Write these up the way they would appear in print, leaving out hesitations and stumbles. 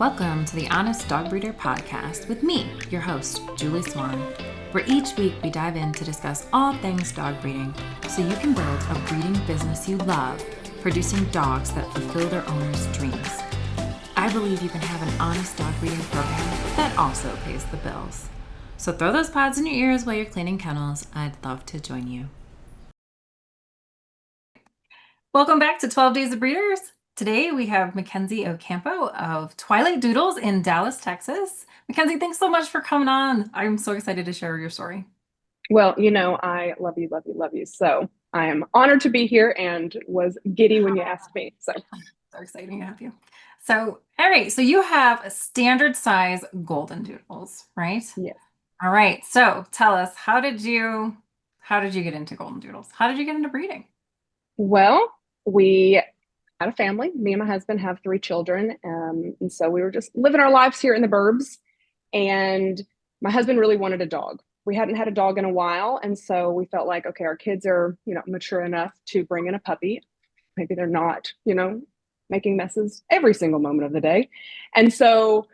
Welcome to the Honest Dog Breeder Podcast with me, your host, Julie Swan, where each week we dive in to discuss all things dog breeding so you can build a breeding business you love, producing dogs that fulfill their owners' dreams. I believe you can have an honest dog breeding program that also pays the bills. So throw those pods in your ears while you're cleaning kennels. I'd love to join you. Welcome back to 12 Days of Breeders. Today we have McKenze Ocampo of Twilight Doodles in Dallas, Texas. McKenze, thanks so much for coming on. I'm so excited to share your story. Well, I love you, love you, love you. So I am honored to be here and was giddy when you asked me. So Exciting to have you. So, all right. So you have a standard size golden doodles, right? yeah. All right. So tell us, how did you get into golden doodles? How did you get into breeding? Well, we had a family. Me and my husband have 3 children. And so we were just living our lives here in the burbs. And my husband really wanted a dog. We hadn't had a dog in a while. And so we felt like, okay, our kids are, mature enough to bring in a puppy. Maybe they're not, making messes every single moment of the day. And so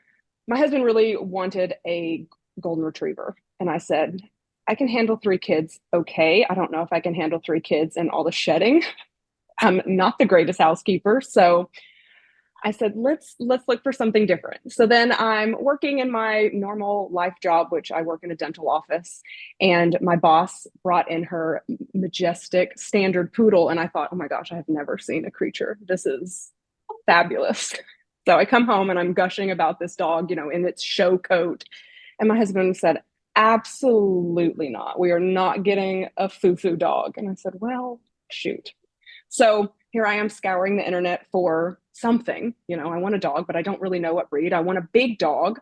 my husband really wanted a golden retriever. And I said, I can handle 3 kids. Okay. I don't know if I can handle 3 kids and all the shedding. I'm not the greatest housekeeper. So I said, let's look for something different. So then I'm working in my normal life job, which I work in a dental office. And my boss brought in her majestic standard poodle. And I thought, oh my gosh, I have never seen a creature. This is fabulous. So I come home and I'm gushing about this dog, in its show coat. And my husband said, absolutely not. We are not getting a foo-foo dog. And I said, well, shoot. So here I am scouring the internet for something. I want a dog, but I don't really know what breed. I want a big dog.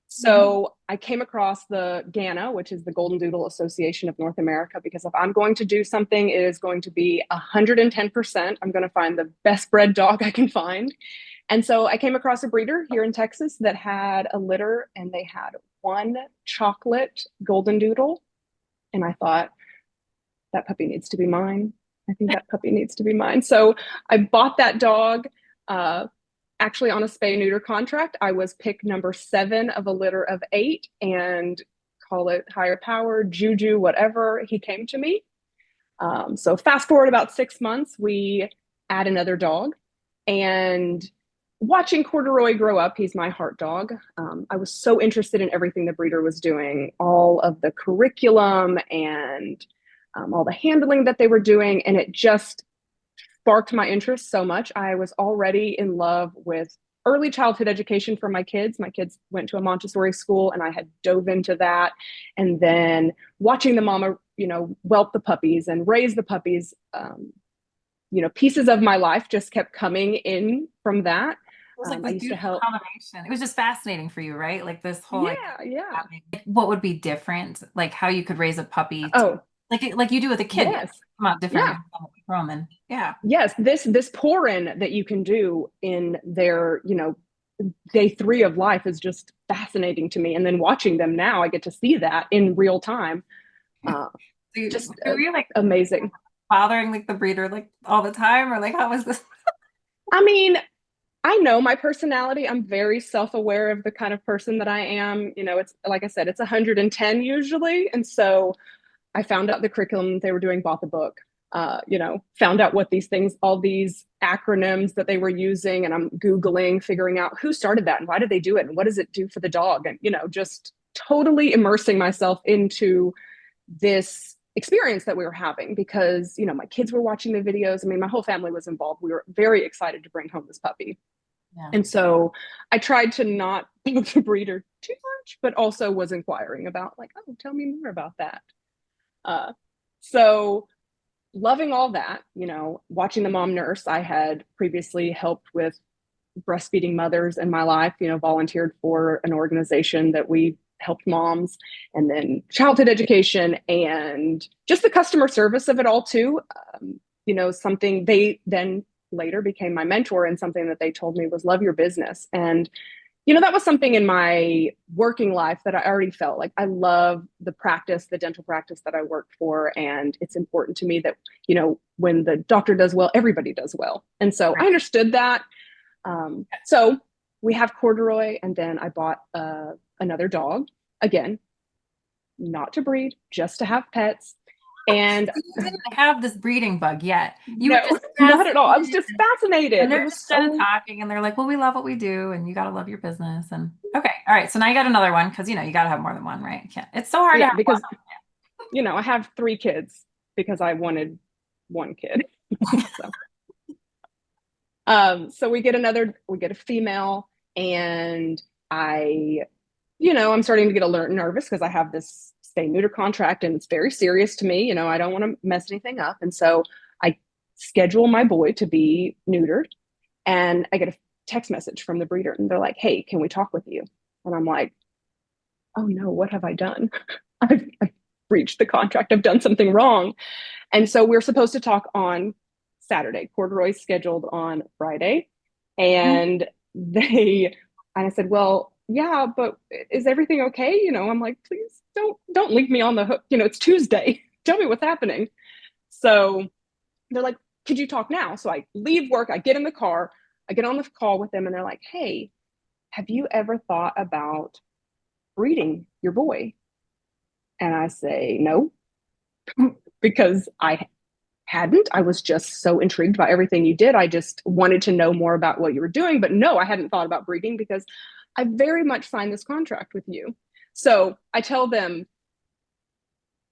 So I came across the GANA, which is the Golden Doodle Association of North America, because if I'm going to do something, it is going to be 110%. I'm going to find the best bred dog I can find. And so I came across a breeder here in Texas that had a litter, and they had 1 chocolate golden doodle. And I thought, that puppy needs to be mine. I think that puppy needs to be mine. So I bought that dog actually on a spay neuter contract. I was pick number 7 of a litter of 8, and call it higher power, juju, whatever. He came to me. So fast forward about 6 months, we add another dog, and watching Corduroy grow up, he's my heart dog. I was so interested in everything the breeder was doing, all of the curriculum and all the handling that they were doing. And it just sparked my interest so much. I was already in love with early childhood education for my kids. My kids went to a Montessori school, and I had dove into that. And then watching the mama, whelp the puppies and raise the puppies, pieces of my life just kept coming in from that. It was like this beautiful combination. It was just fascinating for you, right? Like this whole, yeah. What would be different? Like how you could raise a puppy like you do with a kid. Yes. Come out different from and Yes, this pour-in that you can do in their, day 3 of life is just fascinating to me. And then watching them now, I get to see that in real time. Just were you like amazing. Bothering like the breeder like all the time, or like how was this? I mean, I know my personality. I'm very self-aware of the kind of person that I am. It's like I said, it's 110 usually. And so I found out the curriculum they were doing, bought the book, found out what these things, all these acronyms that they were using. And I'm Googling, figuring out who started that and why did they do it? And what does it do for the dog? And, just totally immersing myself into this experience that we were having because, my kids were watching the videos. I mean, my whole family was involved. We were very excited to bring home this puppy. Yeah. And so I tried to not be the breeder too much, but also was inquiring about like, oh, tell me more about that. So loving all that, watching the mom nurse. I had previously helped with breastfeeding mothers in my life, volunteered for an organization that we helped moms, and then childhood education and just the customer service of it all too. Something they then later became my mentor, and something that they told me was love your business. And that was something in my working life that I already felt like I love the dental practice that I work for. And it's important to me that, when the doctor does well, everybody does well. And so I understood that. So we have Corduroy, and then I bought another dog. Again, not to breed, just to have pets. And You didn't have this breeding bug yet. You were no, just not at all. I was fascinated, just fascinated. and It they're was just kind of so, talking, and they're like, "Well, we love what we do, and you got to love your business." And okay, all right. So now you got another one because you got to have more than one, right? You can't. It's so hard to yeah, have one. because, I have three kids because I wanted one kid. So, so we get a female, and I, I'm starting to get a little nervous because I have this stay neuter contract and it's very serious to me. I don't want to mess anything up. And so I schedule my boy to be neutered, and I get a text message from the breeder, and they're like, "Hey, can we talk with you?" And I'm like, "Oh no, what have I done? I've breached the contract. I've done something wrong." And so we're supposed to talk on Saturday. Corduroy's scheduled on Friday. And I said, "Well, yeah, but is everything okay?" I'm like, "Please don't leave me on the hook. It's Tuesday. Tell me what's happening." So they're like, "Could you talk now?" So I leave work, I get in the car, I get on the call with them, and they're like, "Hey, have you ever thought about breeding your boy?" And I say, "No," because I hadn't. I was just so intrigued by everything you did. I just wanted to know more about what you were doing. But no, I hadn't thought about breeding because I very much signed this contract with you. So I tell them,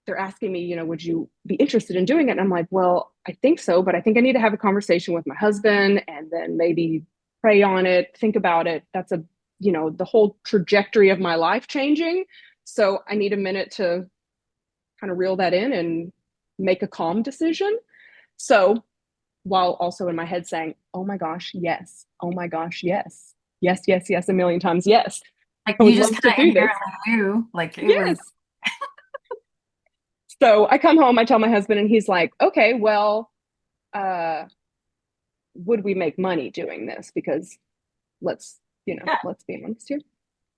they're asking me, would you be interested in doing it? And I'm like, "Well, I think so, but I think I need to have a conversation with my husband and then maybe pray on it, think about it. That's the whole trajectory of my life changing. So I need a minute to kind of reel that in and make a calm decision." So while also in my head saying, "Oh my gosh, yes. Oh my gosh, yes. Yes, yes, yes, a million times yes. Like I you would just love to kind of do this." inherently knew, like it was. Yes. So I come home, I tell my husband, and he's like, "Okay, well, uh, would we make money doing this? Because let's, Yeah, let's be honest here.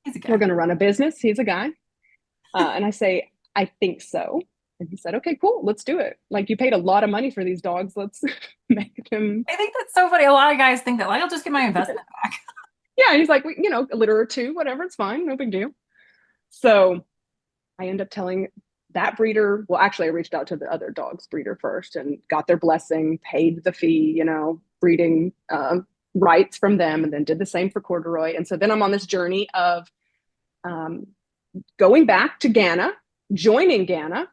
he's a We're guy. going to run a business." He's a guy. And I say, "I think so." And he said, "Okay, cool. Let's do it. Like, you paid a lot of money for these dogs. Let's make them." I think that's so funny. A lot of guys think that, like, I'll just get my investment back. Yeah. He's like, "A litter or two, whatever. It's fine. No big deal." So I end up telling that breeder, well, actually, I reached out to the other dog's breeder first and got their blessing, paid the fee, breeding rights from them, and then did the same for Corduroy. And so then I'm on this journey of um, going back to Ghana, joining Ghana,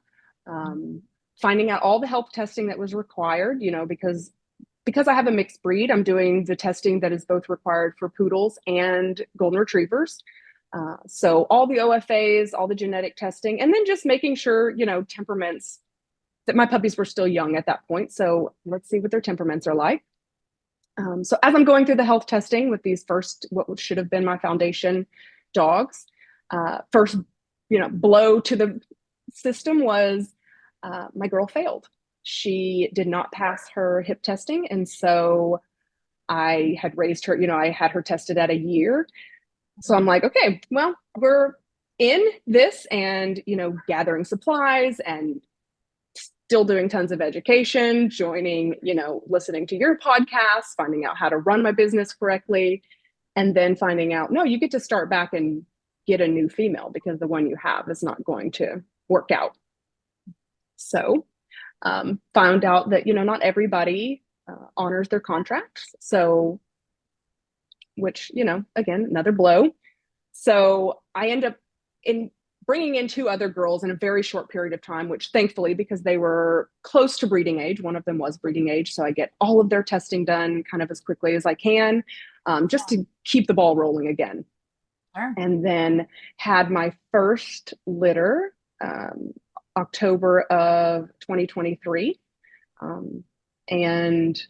um, finding out all the health testing that was required, because I have a mixed breed, I'm doing the testing that is both required for poodles and golden retrievers. So all the OFAs, all the genetic testing, and then just making sure, temperaments, that my puppies were still young at that point. So let's see what their temperaments are like. So as I'm going through the health testing with these first, what should have been my foundation dogs, first, blow to the system was my girl failed. She did not pass her hip testing. And so I had raised her, I had her tested at a year. So I'm like, "Okay, well, we're in this and, gathering supplies and still doing tons of education, joining, listening to your podcast, finding out how to run my business correctly, and then finding out, no, you get to start back and get a new female because the one you have is not going to work out." So found out that, not everybody honors their contracts. So, which, again, another blow. So I end up in bringing in two other girls in a very short period of time, which thankfully, because they were close to breeding age, one of them was breeding age. So I get all of their testing done kind of as quickly as I can, just to keep the ball rolling again. Sure. And then had my first litter October of 2023. And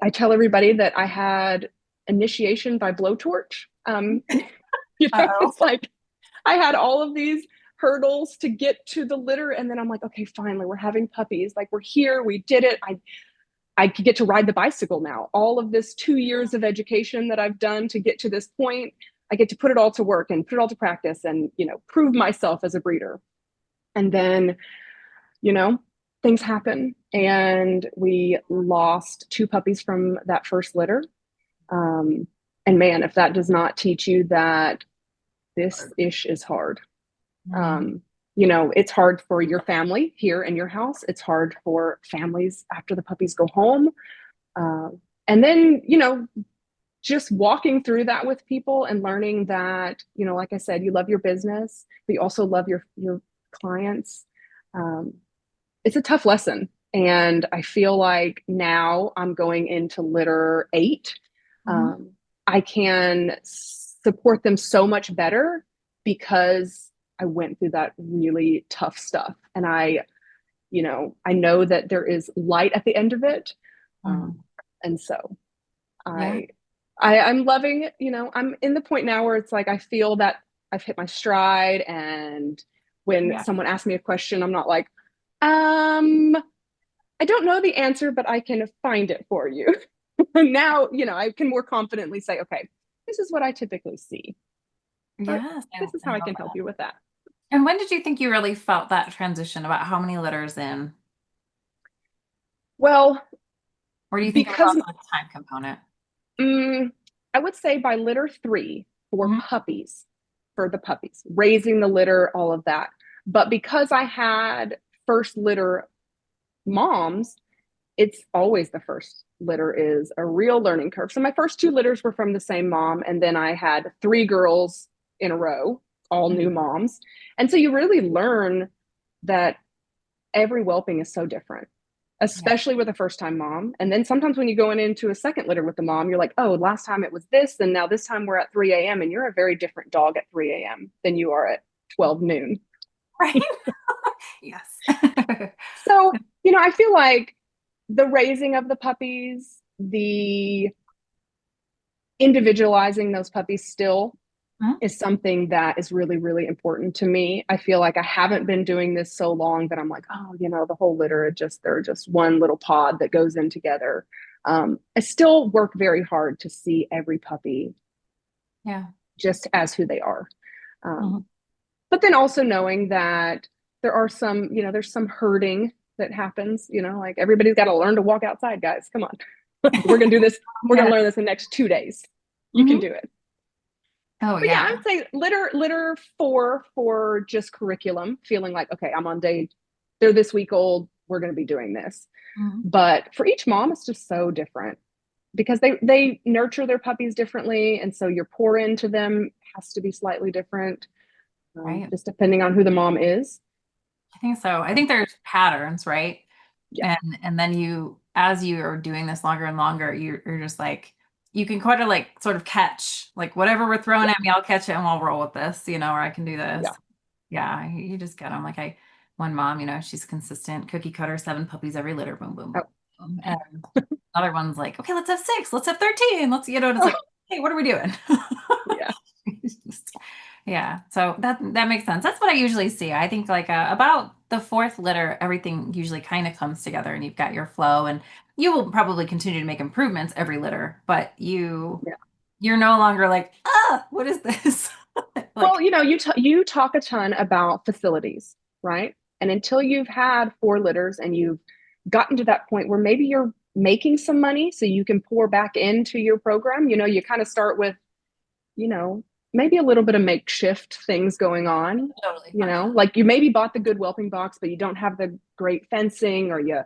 I tell everybody that I had initiation by blowtorch. Uh-oh. It's like I had all of these hurdles to get to the litter, and then I'm like, "Okay, finally, we're having puppies. Like, we're here. We did it. I get to ride the bicycle now. All of this 2 years of education that I've done to get to this point, I get to put it all to work and put it all to practice and, prove myself as a breeder." And then, you know, things happen, and we lost two puppies from that first litter. Um, And man, if that does not teach you that this ish is hard. Mm-hmm. It's hard for your family here in your house. It's hard for families after the puppies go home. Uh, and then, just walking through that with people and learning that, like I said, you love your business, but you also love your clients. Um, it's a tough lesson. And I feel like now I'm going into litter 8. Mm-hmm. I can support them so much better because I went through that really tough stuff. And I know that there is light at the end of it. Mm-hmm. And so Yeah. I'm loving it. I'm in the point now where it's like, I feel that I've hit my stride. And when Yeah. someone asks me a question, I'm not like, I don't know the answer, but I can find it for you. Now, I can more confidently say, okay, this is what I typically see. Or Yes. this is I how I love can help that. you with that. And when did you think you really felt that transition about how many litters in? Well, Or do you think it was because also a time component? mm, I would say by litter 3 Mhm. for the puppies, raising the litter, all of that. But because I had first litter moms, it's always the first litter is a real learning curve. So my first 2 litters were from the same mom, and then I had 3 girls in a row, all new Mhm. moms. And so you really learn that every whelping is so different, Yeah. especially with a first time mom. And then sometimes when you go into a second litter with the mom, you're like, oh, last time it was this, and now this time we're at 3 a.m. And you're a very different dog at 3 a.m. than you are at 12 noon. Right. Yes. So, I feel like the raising of the puppies, the individualizing those puppies still Mhm. is something that is really, really important to me. I feel like I haven't been doing this so long that I'm like, oh, the whole litter, they're just one little pod that goes in together. I still work very hard to see every puppy Yeah. just as who they are. Mhm. But then also knowing that there's some herding that happens, like everybody's got to learn to walk outside, guys. Come on. We're going to do this. We're going to Yeah. learn this in the next 2 days. You can Mhm. do it. Oh, But yeah, I yeah. would say litter 4 for just curriculum, feeling like, okay, they're this week old. We're going to be doing this. Mhm. But for each mom, it's just so different because they nurture their puppies differently. And so your pour into them has to be slightly different, Right. just depending on who the mom is. I think so. I think there's patterns, right? Yeah. And then as you are doing this longer and longer, you're just like, you can kind of like sort of catch like whatever we're throwing Yeah. at me, I'll catch it and we'll roll with this, or I can do this. Yeah. Yeah, you just get them. Like one mom, she's consistent, cookie cutter, 7 puppies every litter, boom, boom, Oh. boom, boom. And other one's like, okay, let's have 6, let's have 13, and it's like, hey, what are we doing? Yeah. Yeah, so that makes sense. That's what I usually see. I think like about the 4th litter, everything usually kind of comes together, and you've got your flow, and you will probably continue to make improvements every litter, but Yeah. you're no longer like, what is this? Well, Like, you talk a ton about facilities, right? And until you've had 4 litters and you've gotten to that point where maybe you're making some money so you can pour back into your program, you kind of start with, you know, maybe a little bit of makeshift things going on. totally fine. Like you maybe bought the good whelping box, but you don't have the great fencing, or Yeah.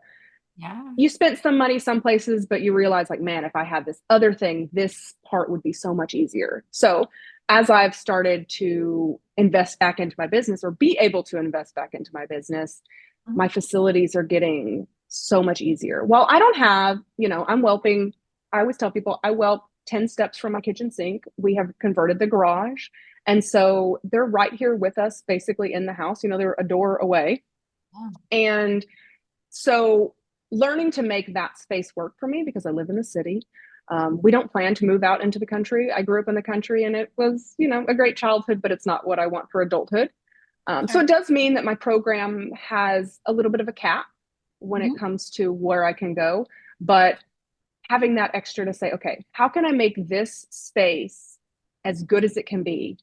you spent some money some places, but you realize like, man, if I had this other thing, this part would be so much easier. So as I've started to invest back into my business, or be able to invest back into my business, Mhm. my facilities are getting so much easier. While I don't have, I'm whelping, I always tell people I whelp 10 steps from my kitchen sink. We have converted the garage. And so they're right here with us, basically in the house. They're a door away. Yeah. And so learning to make that space work for me, because I live in the city. We don't plan to move out into the country. I grew up in the country, and it was, a great childhood, but it's not what I want for adulthood. So Sure. it does mean that my program has a little bit of a cap when it Mhm. comes to where I can go. But having that extra to say, okay, how can I make this space as good as it can be,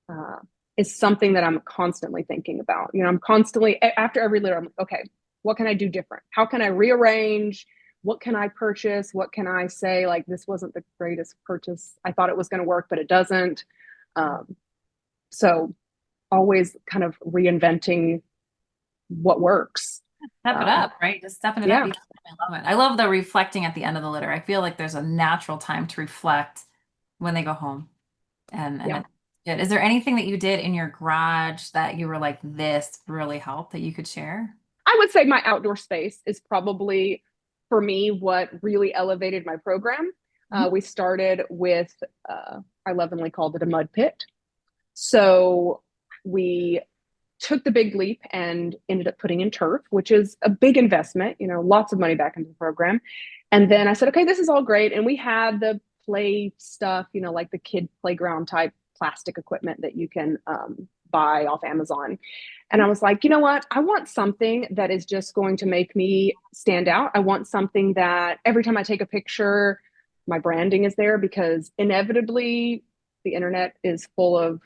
uh, is something that I'm constantly thinking about. I'm constantly, after every litter, I'm like, okay, what can I do different? How can I rearrange? what can I purchase? What can I say? Like, this wasn't the greatest purchase. I thought it was going to work, but it doesn't. So always kind of reinventing what works. Step it up, right? Just stepping it up. Yeah. I love it. I love the reflecting at the end of the litter. I feel like there's a natural time to reflect when they go home. And Yeah. it's good. Is there anything that you did in your garage that you were like, this really helped that you could share? I would say my outdoor space is probably, for me, what really elevated my program. We started with, I lovingly called it a mud pit. So we took the big leap and ended up putting in turf, which is a big investment, lots of money back into the program. And then I said, okay, this is all great. And we had the play stuff, like the kid playground type plastic equipment that you can buy off Amazon. And I was like, you know what? I want something that is just going to make me stand out. I want something that every time I take a picture, my branding is there, because inevitably the internet is full of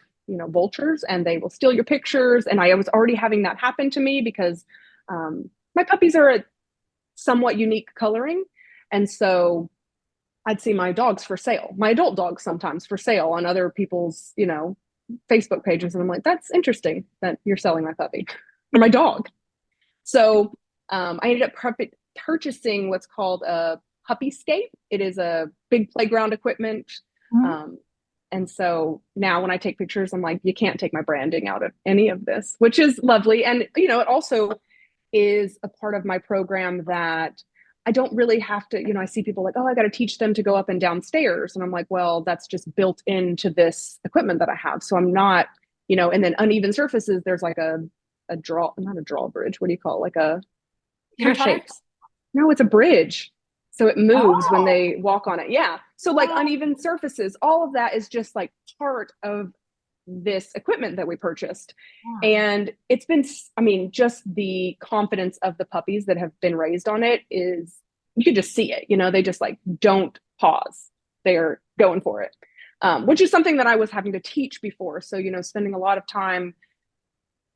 vultures, and they will steal your pictures. And I was already having that happen to me because my puppies are a somewhat unique coloring. And so I'd see my dogs for sale, my adult dogs sometimes for sale on other people's, Facebook pages. And I'm like, that's interesting that you're selling my puppy or my dog. So I ended up purchasing what's called a Puppyscape. It is a big playground equipment. And so now when I take pictures, I'm like, you can't take my branding out of any of this, which is lovely. And, it also is a part of my program that I don't really have to, I see people like, oh, I got to teach them to go up and down stairs. And I'm like, well, that's just built into this equipment that I have. So I'm not, and then uneven surfaces, there's like not a drawbridge. What do you call it? Like a shapes. No, it's a bridge. So it moves when they walk on it. Yeah. So like uneven surfaces, all of that is just like part of this equipment that we purchased. And it's been, just the confidence of the puppies that have been raised on it is, you can just see it, they just like, don't pause. They're going for it. Which is something that I was having to teach before. So, spending a lot of time,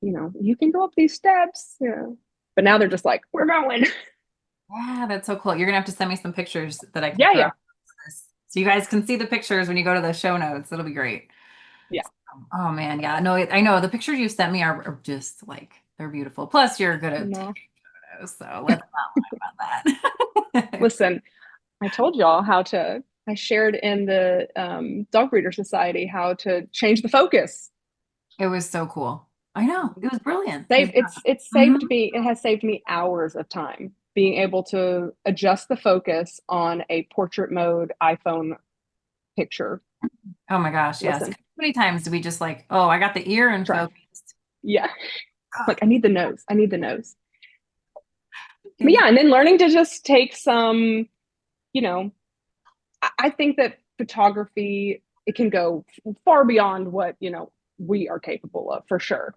you can go up these steps, but now they're just like, we're going. Yeah, that's so cool. You're gonna have to send me some pictures that I can Yeah. so you guys can see the pictures when you go to the show notes. It'll be great. Yeah. Oh man, yeah. No, I know the pictures you sent me are just like, they're beautiful. Plus, you're good at taking photos, so let's not lie about that. Listen, I told y'all I shared in the Dog Breeder Society how to change the focus. It was so cool. I know. It was brilliant. It's saved me. It has saved me hours of time being able to adjust the focus on a portrait mode iPhone picture. Oh my gosh, yes. How many times do we just like, oh, I got the ear and focused. Yeah. Like, I need the nose. But yeah, and then learning to just take some, I think that photography, it can go far beyond what, we are capable of, for sure.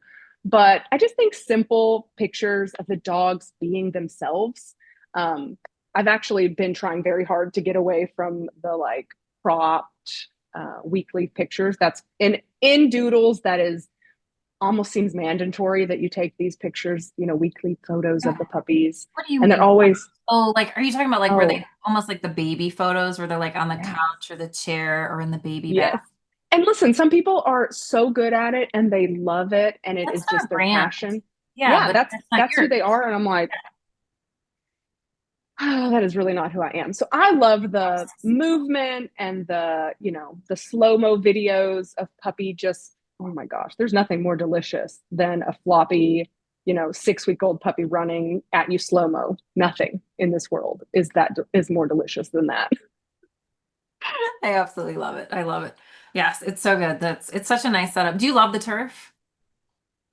But I just think simple pictures of the dogs being themselves. I've actually been trying very hard to get away from the like cropped weekly pictures. That's in Doodles. That is almost seems mandatory that you take these pictures, weekly photos of the puppies. What do you mean? They're always, like, are you talking about like where they almost like the baby photos where they're like on the couch or the chair or in the baby bed? And listen, some people are so good at it and they love it, and it is just their passion. Yeah, that's who they are. And I'm like, oh, that is really not who I am. So I love the movement and the slow-mo videos of puppy just, oh my gosh, there's nothing more delicious than a floppy, 6-week-old puppy running at you slow-mo. Nothing in this world is more delicious than that. I absolutely love it. I love it. Yes, it's so good. It's such a nice setup. Do you love the turf?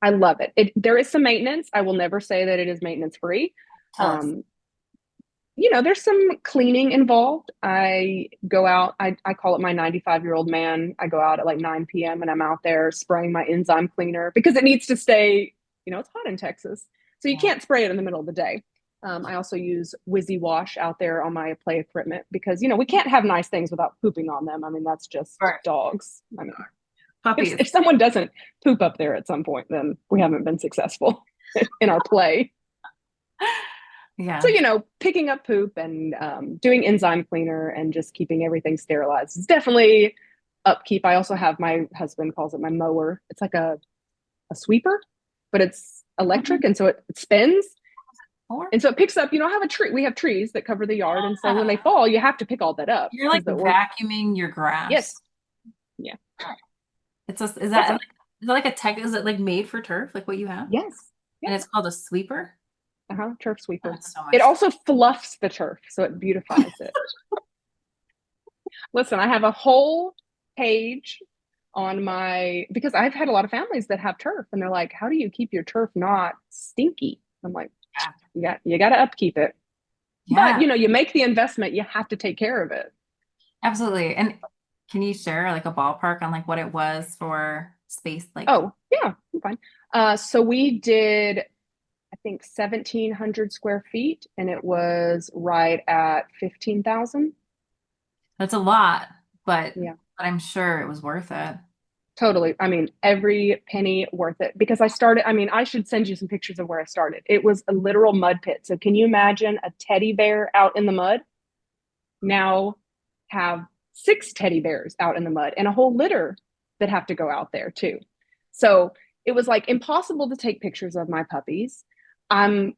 I love it. There is some maintenance. I will never say that it is maintenance free. There's some cleaning involved. I go out, I call it my 95-year-old man. I go out at like 9 p.m. and I'm out there spraying my enzyme cleaner because it needs to stay, it's hot in Texas. So you can't spray it in the middle of the day. I also use Wizzy Wash out there on my play equipment because, we can't have nice things without pooping on them. I mean, that's just dogs. I mean, puppies. If someone doesn't poop up there at some point, then we haven't been successful in our play. Yeah. So, picking up poop and doing enzyme cleaner and just keeping everything sterilized is definitely upkeep. I also have, my husband calls it my mower. It's like a sweeper, but it's electric. And so it spins. Or And so it picks up, I have a tree. We have trees that cover the yard. And so when they yeah. fall, you have to pick all that up You're like because vacuuming your yes. grass. Yeah. Is That's that like a tech? Is it like made for turf, like what you have? yes. And Yep. it's called a sweeper. Turf sweeper. That's so It much. also fluffs the turf, so it beautifies it. Listen, I have a whole page on because I've had a lot of families that have turf and they're like, how do you keep your turf not stinky? I'm like, you got to upkeep it. But, Yeah, you make the investment, you have to take care of it. absolutely. And can you share like a ballpark on like what it was for space? Like, Oh, yeah, I'm fine. So we did, I think, 1,700 square feet, and it was right at 15,000. that's a lot, but Yeah. I'm sure it was worth it. Totally. I mean, every penny worth it because I should send you some pictures of where I started. It was a literal mud pit. So can you imagine a teddy bear out in the mud? Now have 6 teddy bears out in the mud and a whole litter that have to go out there too. So it was like impossible to take pictures of my puppies. I'm,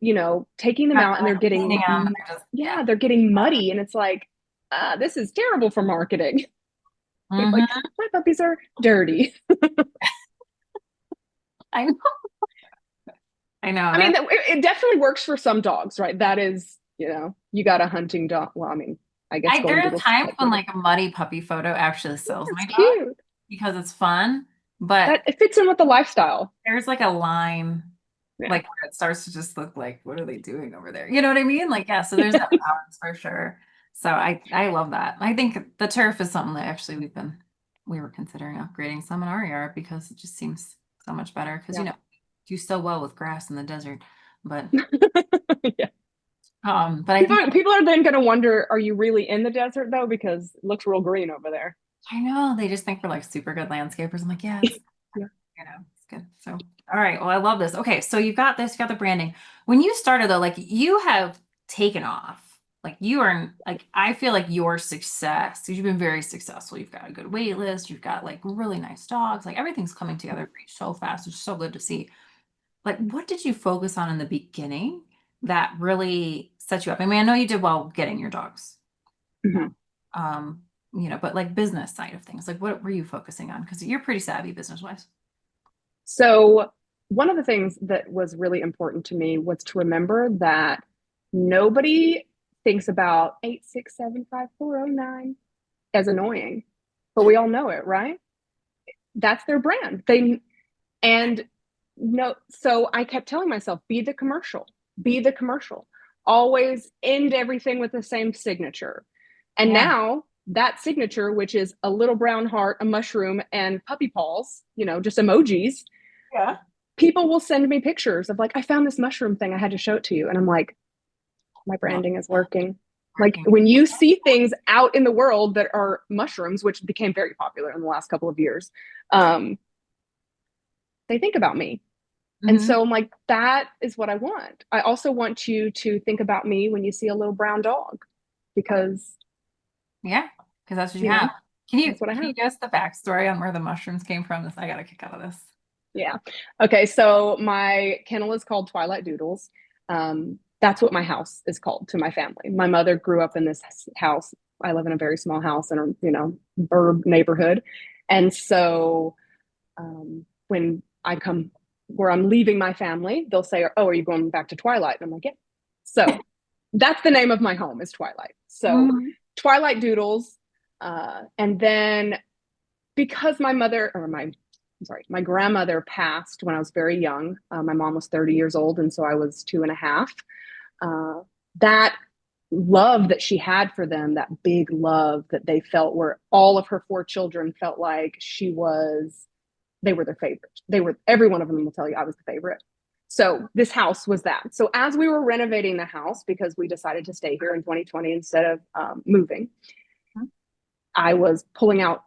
taking them Not out and they're like cleaning getting, them, they're just yeah, yeah. they're getting muddy. And it's like, this is terrible for marketing. Like, Hmm. my puppies are dirty. I know. I know I mean, that. it definitely works for some dogs, right? That is, you got a hunting dog. Well, I mean, I guess There golden are doodles times when technically. like a muddy puppy photo actually sells That's my dog cute. because it's fun, but That it fits in with the lifestyle. there's like a line Yeah. like where it starts to just look like, what are they doing over there? You know what I mean? Like, yeah, so there's that balance for sure. So I love that. I think the turf is something that actually we were considering upgrading some in our yard because it just seems so much better because Yeah. do so well with grass in the desert. But Yeah. but I think People are then going to wonder, are you really in the desert though? Because it looks real green over there. I know they just think we're like super good landscapers. I'm like, yeah, it's Yeah. it's good. So, all right. Well, I love this. Okay, so you've got this, you got the branding. When you started though, like you have taken off. Like you are like I feel like your success, you've been very successful. You've got a good wait list, you've got like really nice dogs, like everything's coming together for you so fast. It's so good to see. Like, what did you focus on in the beginning that really set you up? I mean, I know you did well getting your dogs. Mhm. Um, but like business side of things, like what were you focusing on? Because you're pretty savvy business wise. So, one of the things that was really important to me was to remember that nobody thinks about 8675409 as annoying, but we all know it, right? That's their brand. And no, so I kept telling myself, be the commercial, always end everything with the same signature. And Yeah. now that signature, which is a little brown heart, a mushroom, and puppy paws, just emojis, Yeah. people will send me pictures of like, I found this mushroom thing. I had to show it to you. And I'm like, my Love branding is working. Like working. when you see things out in the world that are mushrooms, which became very popular in the last couple of years, um, they think about me. And Hmm. so I'm like, that is what I want. I also want you to think about me when you see a little brown dog because, Yeah, because that's what you you have. know, Can you that's what I can you have. give us the backstory on where the mushrooms came from? This I got a kick out of this. Yeah. Okay. So my kennel is called Twilight Doodles. That's what my house is called to my family. My mother grew up in this house. I live in a very small house in a, burb neighborhood. And so when I come where I'm leaving my family, they'll say, "Oh, are you going back to Twilight?" And I'm like, "Yeah." So that's the name of my home is Twilight. So Mhm. Twilight Doodles. And then because my grandmother passed when I was very young. My mom was 30 years old, and so I was 2.5. That love that she had for them, that big love that they felt, where all of her 4 children felt like they were their favorite. Every one of them will tell you I was the favorite. So this house was that. So as we were renovating the house, because we decided to stay here in 2020 instead of moving, I was pulling out,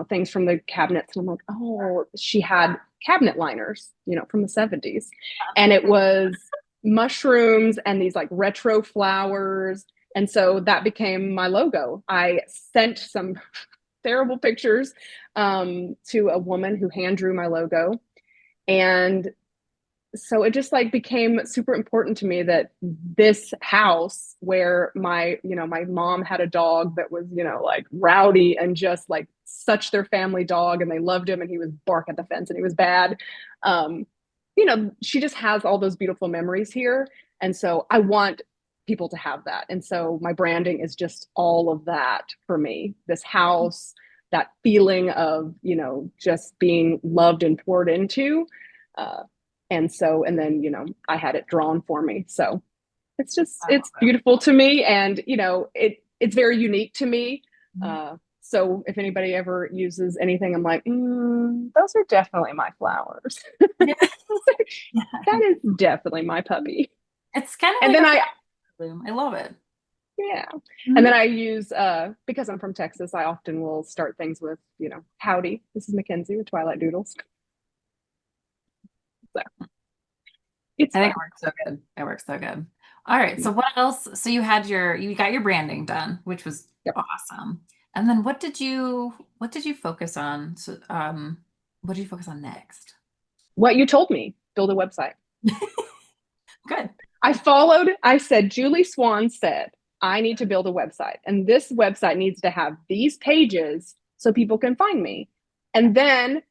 things from the cabinets, and I'm like, oh, she had cabinet liners, from the 70s, and it was mushrooms and these like retro flowers. And so that became my logo. I sent some terrible pictures to a woman who hand drew my logo. And so it just like became super important to me that this house where my mom had a dog that was, like rowdy and just like such their family dog and they loved him and he was bark at the fence and he was bad. Um, she just has all those beautiful memories here. And so I want people to have that. And so my branding is just all of that for me. This house, that feeling of, just being loved and poured into. Uh, and then, I had it drawn for me. So it's beautiful to me. And, it's very unique to me. So if anybody ever uses anything, I'm like, those are definitely my flowers. Yeah. That is definitely my puppy. It's kind of And like then bloom. I love it. yeah. And then I use, because I'm from Texas, I often will start things with, howdy, this is McKenzie with Twilight Doodles. So it's I think fun. it works so good. It works so good. All right. So what else? So you got your branding done, which was Yep. awesome. And then what did you focus on? So what did you focus on next? What you told me, build a website. Good. I said, Julie Swan said, I need to build a website. And this website needs to have these pages so people can find me. And then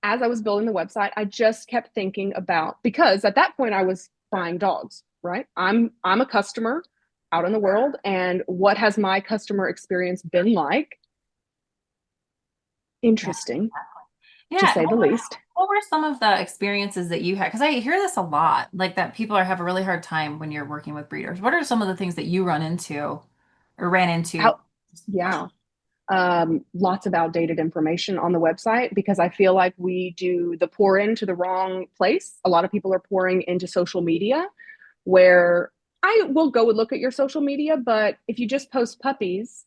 as I was building the website, I just kept thinking about, because at that point I was buying dogs, right? I'm a customer out in the world. And what has my customer experience been like? Interesting, to Yeah. say the least. What were some of the experiences that you had? Because I hear this a lot, like that people have a really hard time when you're working with breeders. What are some of the things that you run into or ran into? Out, yeah. Lots of outdated information on the website because I feel like we do the pour into the wrong place. A lot of people are pouring into social media where I will go and look at your social media, but if you just post puppies,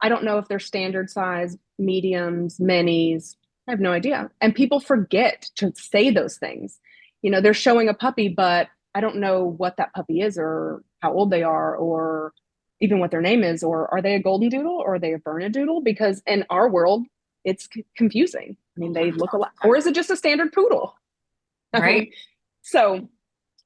I don't know if they're standard size, mediums, minis. I have no idea. And people forget to say those things. They're showing a puppy, but I don't know what that puppy is or how old they are or even what their name is, or are they a golden doodle or are they a Bernedoodle? Because in our world, it's confusing. I mean, they look a lot, or is it just a standard poodle? I Right? mean, so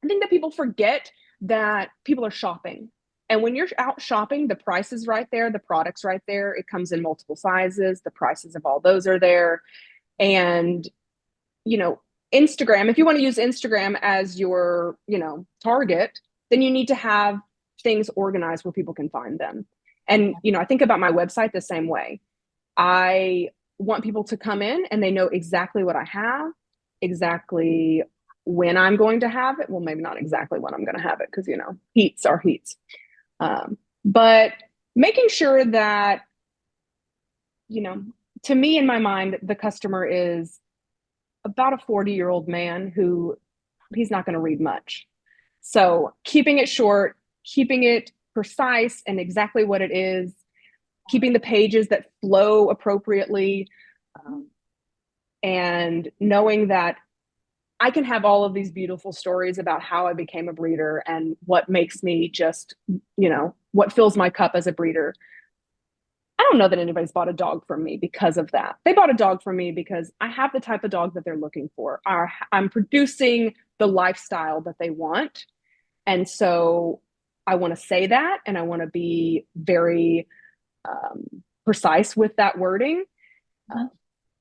I think that people forget that people are shopping. And when you're out shopping, the price is right there, the product's right there. It comes in multiple sizes, the prices of all those are there. And, Instagram, if you want to use Instagram as your, target, then you need to have things organized where people can find them. And, I think about my website the same way. I want people to come in and they know exactly what I have, exactly when I'm going to have it. Well, maybe not exactly when I'm going to have it because, heats are heats. But making sure that, to me, in my mind, the customer is about a 40-year-old man who he's not going to read much. So keeping it short, keeping it precise and exactly what it is, keeping the pages that flow appropriately, and knowing that I can have all of these beautiful stories about how I became a breeder and what makes me just, what fills my cup as a breeder. I don't know that anybody's bought a dog from me because of that. They bought a dog from me because I have the type of dog that they're looking for. I'm producing the lifestyle that they want. And so I want to say that, and I want to be very precise with that wording,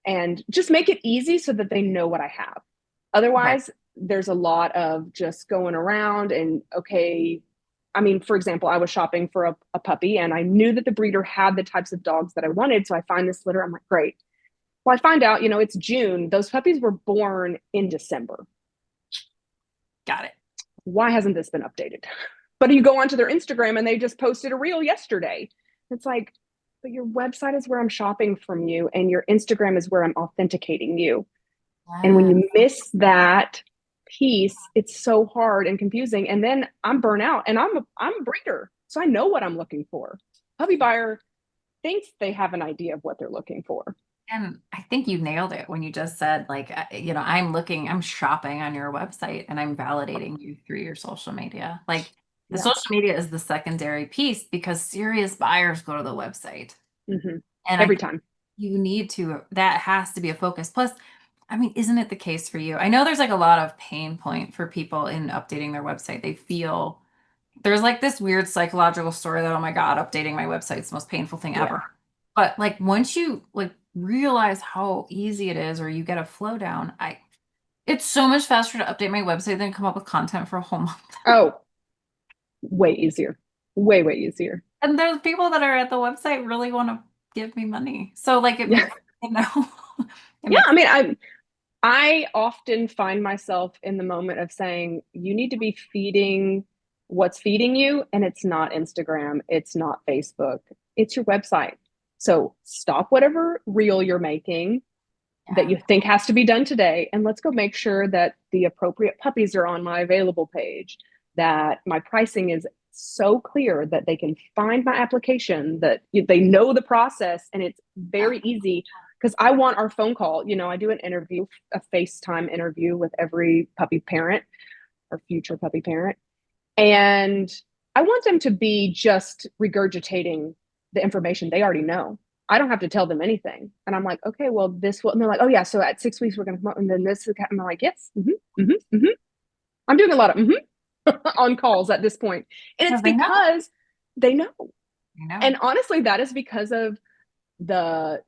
and just make it easy so that they know what I have. Otherwise, there's a lot of just going around and, okay, I mean, for example, I was shopping for a puppy and I knew that the breeder had the types of dogs that I wanted. So I find this litter. I'm like, great. Well, I find out, it's June. Those puppies were born in December. Got it. Why hasn't this been updated? But you go onto their Instagram and they just posted a reel yesterday. It's like, but your website is where I'm shopping from you and your Instagram is where I'm authenticating you. And when you miss that piece, it's so hard and confusing. And then I'm burnt out and I'm a breeder. So I know what I'm looking for. Puppy buyer thinks they have an idea of what they're looking for. And I think you nailed it when you just said, like, I'm shopping on your website and I'm validating you through your social media. Like, the Yeah. social media is the secondary piece because serious buyers go to the website. Hmm. And I Every think time. that has to be a focus. Plus, I mean, isn't it the case for you? I know there's like a lot of pain point for people in updating their website. They feel there's like this weird psychological story that, oh my God, updating my website is the most painful thing Yeah. ever. But like once you like realize how easy it is or you get a flow down, it's so much faster to update my website than come up with content for a whole month. Oh, way easier. Way, way easier. And there's people that are at the website really want to give me money. So like it Yeah. makes, you know, it Yeah. makes I mean, I often find myself in the moment of saying, you need to be feeding what's feeding you, and it's not Instagram, it's not Facebook, it's your website. So stop whatever reel you're making that yeah. you think has to be done today, and let's go make sure that the appropriate puppies are on my available page, that my pricing is so clear that they can find my application, that they know the process, and it's very easy. Because I want our phone call, I do an interview, a FaceTime interview with every puppy parent or future puppy parent, and I want them to be just regurgitating the information they already know. I don't have to tell them anything. And I'm like, okay, well, this will, and they're like, oh yeah, so at 6 weeks we're gonna come out, and then this, I'm like, yes, I'm doing a lot of on calls at this point. And it's Because they know, because they know. you know. And honestly, that is because of the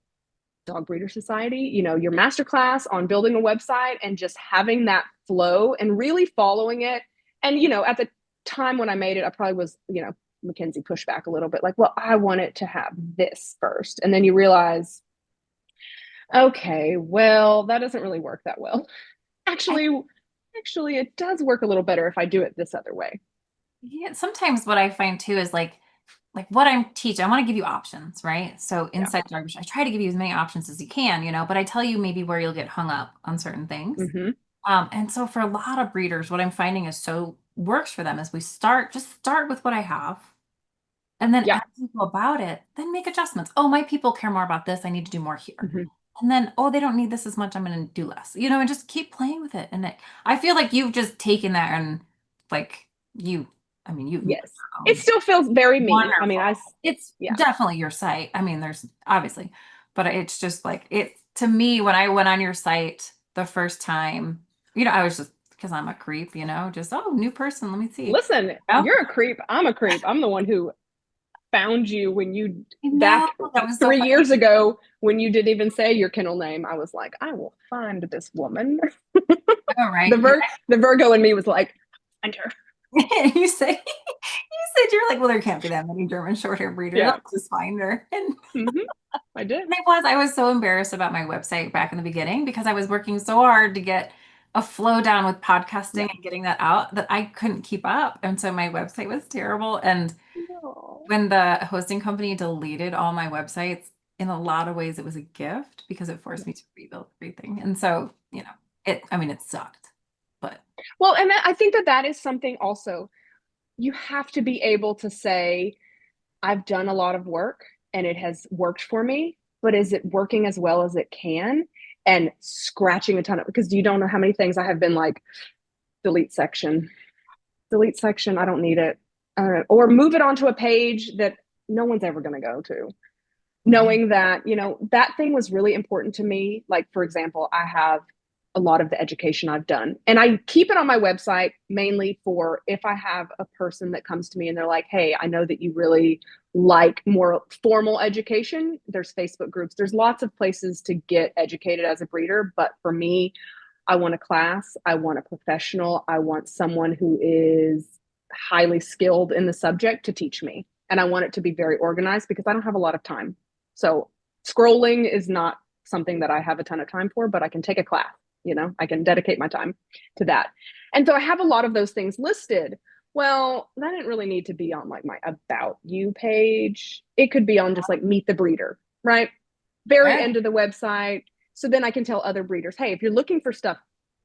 Dog Breeder Society, your masterclass on building a website and just having that flow and really following it. And, at the time when I made it, I probably was, McKenzie pushed back a little bit, like, well, I want it to have this first. And then you realize, okay, well, that doesn't really work that well. I, Actually, it does work a little better if I do it this other way. yeah, sometimes what I find too is like what I'm teaching, I want to give you options, right? So Yeah. inside Jarvis, I try to give you as many options as you can, but I tell you maybe where you'll get hung up on certain things. Mm-hmm. And so for a lot of breeders, what I'm finding is so works for them is just start with what I have. And then Yeah. as you go about it, then make adjustments. Oh, my people care more about this. I need to do more here. Mm-hmm. And then, oh, they don't need this as much. I'm going to do less, and just keep playing with it. And I feel like you've just taken that and like you, I mean, you built Yes. your It own. still feels very me. I mean, Wonderful. It's yeah. definitely your site. I mean, there's obviously, but it's just like it to me when I went on your site the first time, I was just because I'm a creep, just new person, let me see. Listen, Oh, you're a creep. I'm a creep. I'm the one who found you when you I know back that was so 3 years funny. ago when you didn't even say your kennel name. I was like, I will find this woman. All The right. Vir- the Virgo in me was like, find her. You say you said you're like, well, there can't be that many German short hair breeders. Yeah. I'll just find her. And Hmm. I did. I was so embarrassed about my website back in the beginning because I was working so hard to get a flow down with Yeah. podcasting and getting that out that I couldn't keep up. And so my website was terrible. And No. when the hosting company deleted all my websites, in a lot of ways, it was a gift because it forced Yeah. me to rebuild everything. And so, I mean, it sucked, but Well, and I think that is something also you have to be able to say, I've done a lot of work and it has worked for me, but is it working as well as it can? And scratching a ton of, because you don't know how many things I have been like, delete section, delete section, I don't need it. Or move it onto a page that no one's ever going to go to. right. Knowing that, that thing was really important to me. Like, for example, I have a lot of the education I've done, and I keep it on my website mainly for if I have a person that comes to me and they're like, hey, I know that you really like more formal education. There's Facebook groups, there's lots of places to get educated as a breeder. But for me, I want a class, I want a professional, I want someone who is highly skilled in the subject to teach me. And I want it to be very organized because I don't have a lot of time. So scrolling is not something that I have a ton of time for, but I can take a class, I can dedicate my time to that. And so I have a lot of those things listed. Well, that didn't really need to be on like my about you page. It could be on just like meet the breeder, right? Very Right. end of the website. So then I can tell other breeders, hey, if you're looking for stuff,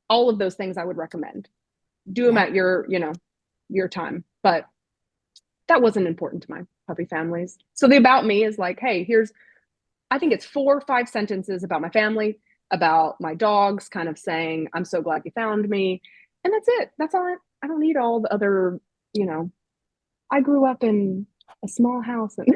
all of those things I would recommend. Do them Yeah. at your time. But that wasn't important to my puppy families. So the about me is like, hey, I think it's 4 or 5 sentences about my family, about my dogs, kind of saying, I'm so glad you found me. And that's it. That's all. I don't need all the other, you know, I grew up in a small house and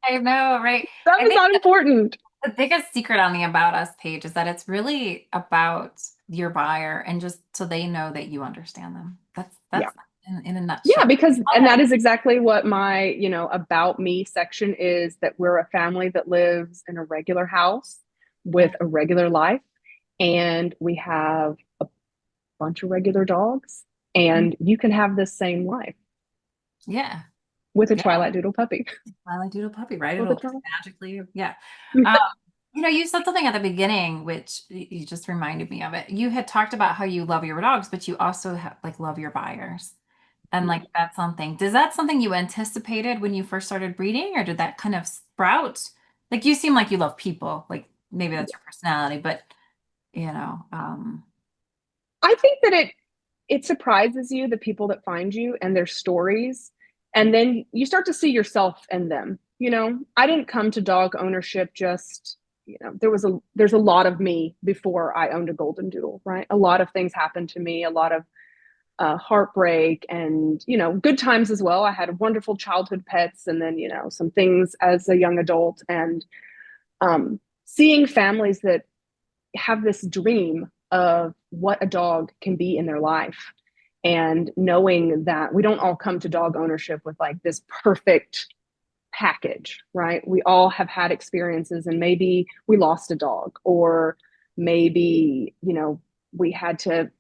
I know, right? that I is think not important. the biggest secret on the About Us page is that it's really about your buyer and just so they know that you understand them. Yeah. That's in a Yeah, nutshell. because, and that is exactly what my, about me section is, that we're a family that lives in a regular house with Yeah. a regular life. And we have a bunch of regular dogs. Mhm. And you can have this same life Yeah. with a Yeah. Twilight Doodle puppy. Twilight Doodle puppy, right? With a It'll Twilight. magically, yeah. Um, you said something at the beginning, which you just reminded me of it. You had talked about how you love your dogs, but you also like love your buyers. And Yeah. like that's something. Does that something you anticipated when you first started breeding, or did that kind of sprout? Like you seem like you love people. Like maybe that's your personality, but you know, I think that it surprises you, the people that find you and their stories, and then you start to see yourself in them. I didn't come to dog ownership just, there's a lot of me before I owned a golden doodle, right? A lot of things happened to me, a lot of heartbreak, and good times as well. I had wonderful childhood pets, and then some things as a young adult, and seeing families that have this dream of what a dog can be in their life, and knowing that we don't all come to dog ownership with like this perfect package, right? We all have had experiences, and maybe we lost a dog, or maybe we had to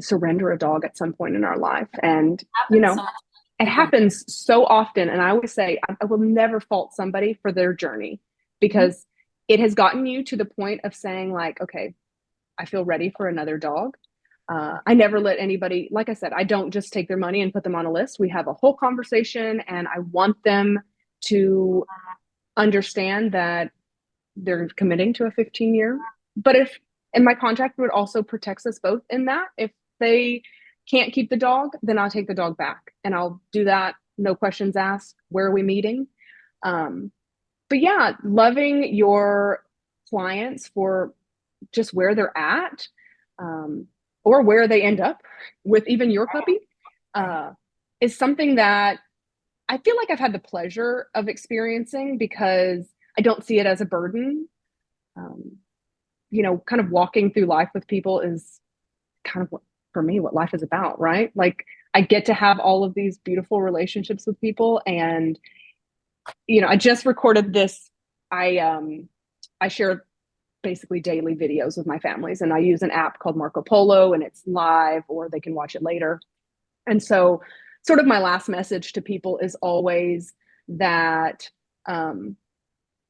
surrender a dog at some point in our life. And happens so much. it People, happens so often. And I always say, I will never fault somebody for their journey, Mhm. because it has gotten you to the point of saying, like, okay, I feel ready for another dog. I never let anybody, like I said, I don't just take their money and put them on a list. We have a whole conversation, and I want them to understand that they're committing to a 15-year. But if, and my contract would also protects us both in that, if they can't keep the dog, then I'll take the dog back, and I'll do that. No questions asked. Where are we meeting? Um, but yeah, loving your clients for just where they're at, um, or where they end up with even your puppy, right. uh, is something that I feel like I've had the pleasure of experiencing, because I don't see it as a burden. Um, kind of walking through life with people is kind of what, for me, what life is about, right? Like, I get to have all of these beautiful relationships with people. And, I just recorded this. I share basically daily videos with my families, and I use an app called Marco Polo, and it's live, or they can watch it later. And so, sort of my last message to people is always that, um,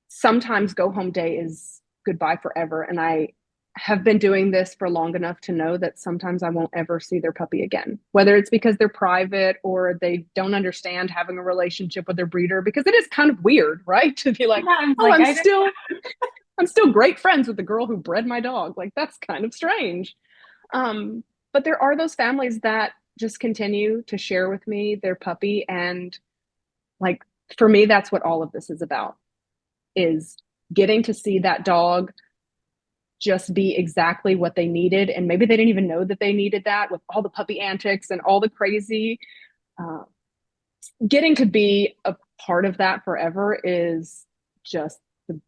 sometimes go home day is goodbye forever. And I have been doing this for long enough to know that sometimes I won't ever see their puppy again, whether it's because they're private or they don't understand having a relationship with their breeder, because it is kind of weird, right? To be like, Sometimes, oh, like I'm still great friends with the girl who bred my dog. Like, that's kind of strange. Um, but there are those families that just continue to share with me their puppy. And, like, for me, that's what all of this is about, is getting to see that dog just be exactly what they needed. And maybe they didn't even know that they needed that, with all the puppy antics and all the crazy. Uh, Getting to be a part of that forever is just the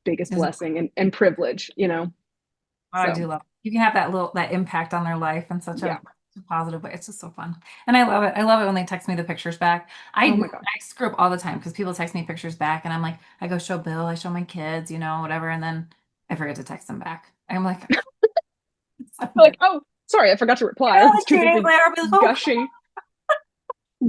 biggest is blessing and privilege. I So, do love it. You can have that impact on their life in such yeah. a positive way. It's just so fun. And I love it. I love it when they text me the pictures back. Oh I my gosh. screw up all the time because people text me pictures back and I'm like, I go show Bill, I show my kids, whatever, and then I forget to text them back. I'm like, so Like, good. oh, sorry, I forgot to reply. I And was like too 2 days busy later, I'll be like, oh,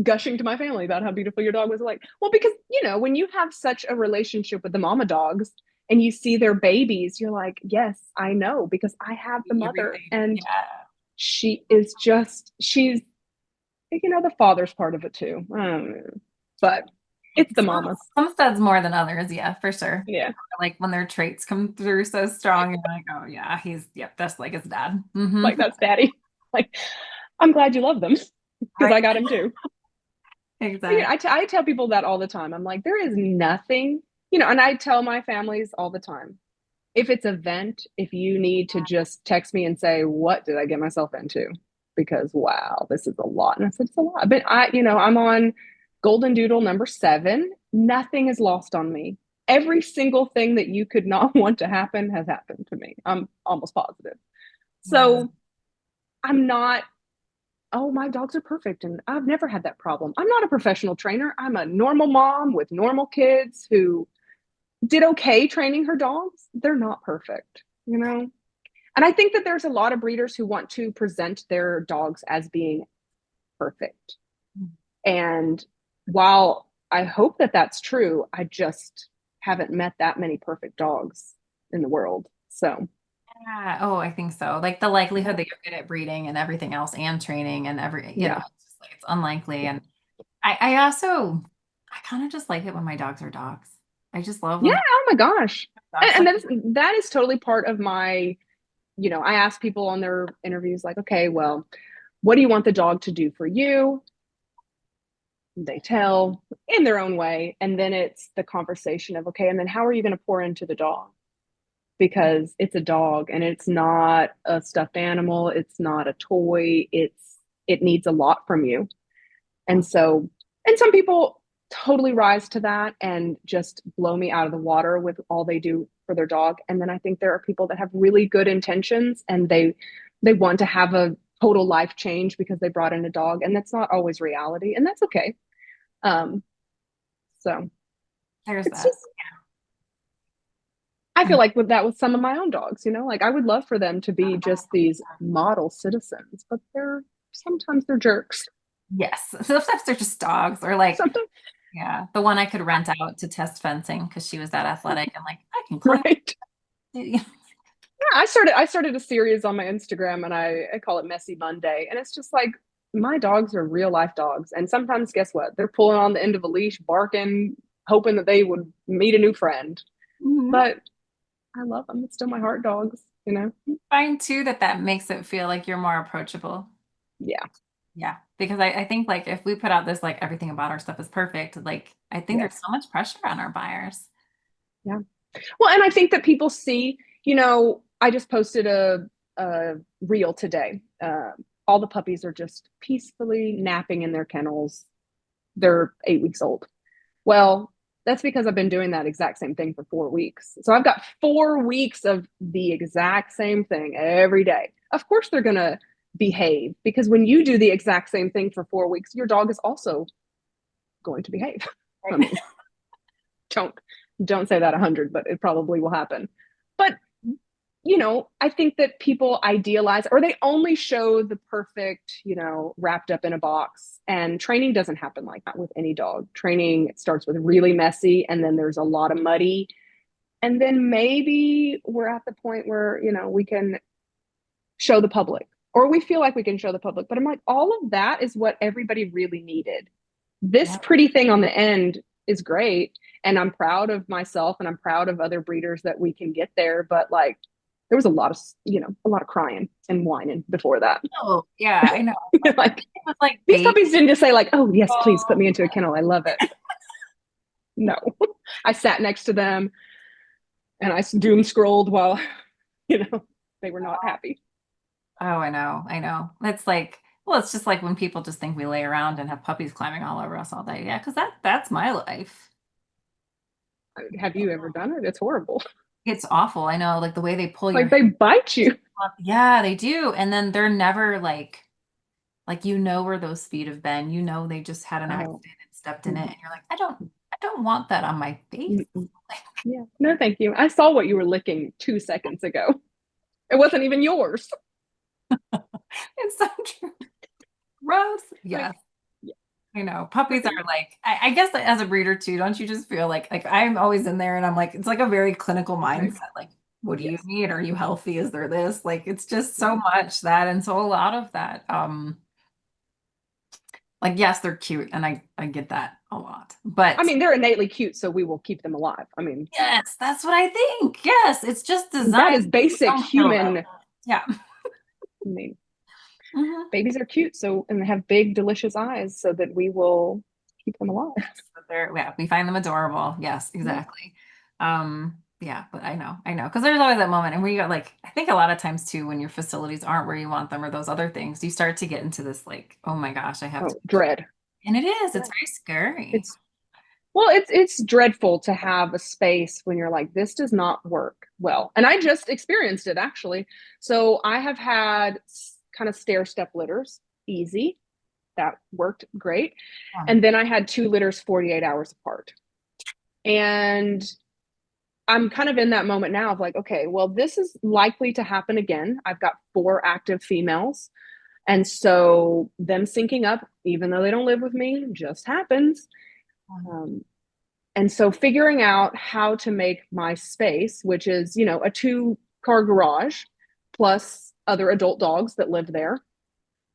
gushing to my family about how beautiful your dog was. Like, well, because when you have such a relationship with the mama dogs, and you see their babies, you're like, yes, I know, because I have the mother, everything. and Yeah. she's the father's part of it too. But it's the Some, mamas. some studs more than others, yeah, for sure. Yeah, Like when their traits come through so strong, you're like, oh yeah, yep, that's like his dad. like, that's daddy. Like, I'm glad you love them, because I Right. got him too. Exactly. I tell people that all the time. I'm like, there is nothing And I tell my families all the time, if it's a vent, if you need to just text me and say, what did I get myself into? Because wow, this is a lot. And I said, it's a lot. But I'm on Golden Doodle number 7. Nothing is lost on me. Every single thing that you could not want to happen has happened to me. I'm almost positive. Yeah. So I'm not, oh, my dogs are perfect. And I've never had that problem. I'm not a professional trainer. I'm a normal mom with normal kids who did okay training her dogs. They're not perfect. And I think that there's a lot of breeders who want to present their dogs as being perfect. And while I hope that that's true, I just haven't met that many perfect dogs in the world. So, Yeah. Oh, I think so. Like the likelihood that you're good at breeding and everything else and training and yeah. it's just like it's unlikely. And I also I kind of just like it when my dogs are dogs. I just love Yeah. when Oh my gosh. dogs And like that is totally part of my, I ask people on their interviews, like, okay, well, what do you want the dog to do for you? They tell in their own way. And then it's the conversation of, okay, and then how are you going to pour into the dog? Because it's a dog and it's not a stuffed animal, it's not a toy, it needs a lot from you. And so, and some people totally rise to that and just blow me out of the water with all they do for their dog. And then I think there are people that have really good intentions and they want to have a total life change because they brought in a dog, and that's not always reality, and that's okay. um so there's it's that. just, I feel like with that with some of my own dogs, like I would love for them to be just these model citizens, but sometimes they're jerks. Yes. Sometimes they're just dogs or like, Sometimes, yeah, the one I could rent out to test fencing because she was that athletic and like I can climb. right? Yeah, I started a series on my Instagram, and I call it Messy Monday. And it's just like, my dogs are real life dogs. And sometimes, guess what? They're pulling on the end of a leash, barking, hoping that they would meet a new friend. Mhm. But I love them. It's still my heart dogs. Find too that that makes it feel like you're more approachable. Yeah. Yeah, because I think like if we put out this like everything about our stuff is perfect, like I think there's Yes. so much pressure on our buyers. Yeah. Well, and I think that people see, I just posted a reel today. All the puppies are just peacefully napping in their kennels. They're 8 weeks old. Well, that's because I've been doing that exact same thing for 4 weeks. So I've got 4 weeks of the exact same thing every day. Of course, they're going to behave, because when you do the exact same thing for 4 weeks, your dog is also going to behave. I Right. mean, don't don't say that 100, but it probably will happen. But I think that people idealize, or they only show the perfect, wrapped up in a box. And training doesn't happen like that with any dog. Training starts with really messy, and then there's a lot of muddy. And then maybe we're at the point where, we can show the public, or we feel like we can show the public. But I'm like, all of that is what everybody really needed. This Yeah. pretty thing on the end is great. And I'm proud of myself, and I'm proud of other breeders that we can get there. But like, there was a lot of crying and whining before that. Oh, yeah, I know. Like, It was like these baby. puppies didn't just say like, "Oh yes, please put Oh, me into a kennel. I love it." No, I sat next to them and I doom scrolled while you know they were not happy. oh, I know. I know. It's like, well, it's just like when people just think we lay around and have puppies climbing all over us all day. Yeah, because that's my life. Have you ever done it? It's horrible. It's awful. I know, like the way they pull your Like, hair they bite you. up. Yeah, they do. And then they're never like where those feet have been. They just had an Oh, accident and stepped in it. And you're like, I don't want that on my face. mm-mm. Yeah. No, thank you. I saw what you were licking 2 seconds ago. It wasn't even yours. It's so true. Gross. Like, Yes. yeah. I know. Puppies are like, I guess that as a breeder too, don't you just feel like I'm always in there and I'm like, it's like a very clinical Right. mindset. Like, what do you Yes. need? Are you healthy? Is there this? Like, it's just so Right. much that. And so a lot of that, like, yes, they're cute and I get that a lot. I But mean, they're innately cute, so we will keep them alive. I mean, yes, that's what I think. Yes, it's just that designed is so we basic don't feel human. them. Yeah. I mean, Mhm. babies are cute, so, and they have big, delicious eyes, so that we will keep them alive. Yeah, we find them adorable. Yes, exactly. Yeah, but I know, because there's always that moment, and where you got like, I think a lot of times too, when your facilities aren't where you want them or those other things, you start to get into this like, oh my gosh, I have to, Oh, dread. and it is, it's Dread. very scary. It's Well, it's dreadful to have a space when you're like, this does not work well. And I just experienced it actually. So I have had kind of stair step litters, easy. That worked great. Yeah. And then I had two litters 48 hours apart. And I'm kind of in that moment now of like, okay, well, this is likely to happen again. I've got four active females. And so them syncing up, even though they don't live with me, just happens. Um, and so figuring out how to make my space, which is, a 2-car garage plus other adult dogs that live there,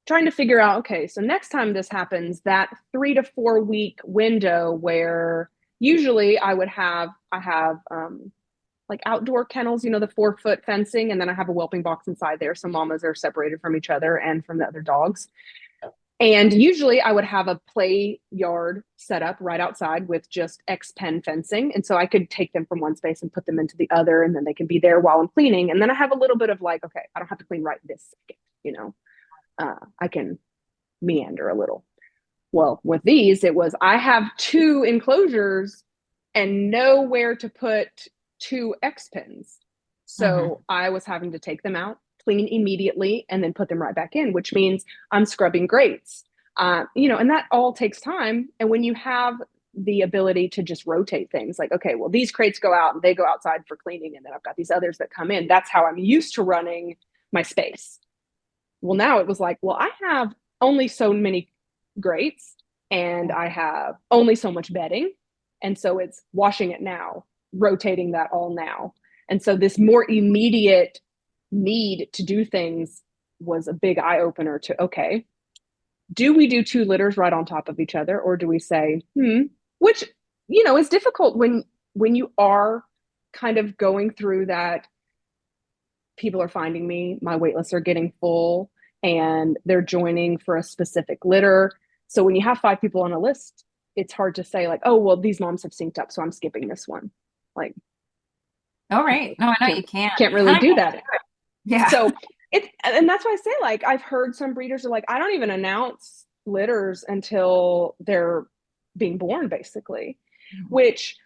trying to figure out, okay, so next time this happens, that 3 to 4 week window where usually I have like outdoor kennels, the 4-foot fencing, and then I have a whelping box inside there. So mamas are separated from each other and from the other dogs. And usually I would have a play yard set up right outside with just X pen fencing. And so I could take them from one space and put them into the other, and then they can be there while I'm cleaning. And then I have a little bit of like, okay, I don't have to clean right this second, I can meander a little. Well, with these, it was I have 2 enclosures and nowhere to put 2 X pens. So I was having to take them out, clean immediately, and then put them right back in, which means I'm scrubbing grates. And that all takes time. And when you have the ability to just rotate things like, okay, well, these crates go out and they go outside for cleaning, and then I've got these others that come in. That's how I'm used to running my space. Well, now it was like, well, I have only so many grates and I have only so much bedding. And so it's washing it now, rotating that all now. And so this more immediate need to do things was a big eye opener to, okay, do we do 2 litters right on top of each other? Or do we say, which, is difficult when you are kind of going through that. People are finding me, my wait lists are getting full, and they're joining for a specific litter. So when you have 5 people on a list, it's hard to say like, oh, well, these moms have synced up, so I'm skipping this one. Like, Oh, right. No, I know you can't really do that. Yeah. So and that's why I say, like, I've heard some breeders are like, I don't even announce litters until they're being born, basically, which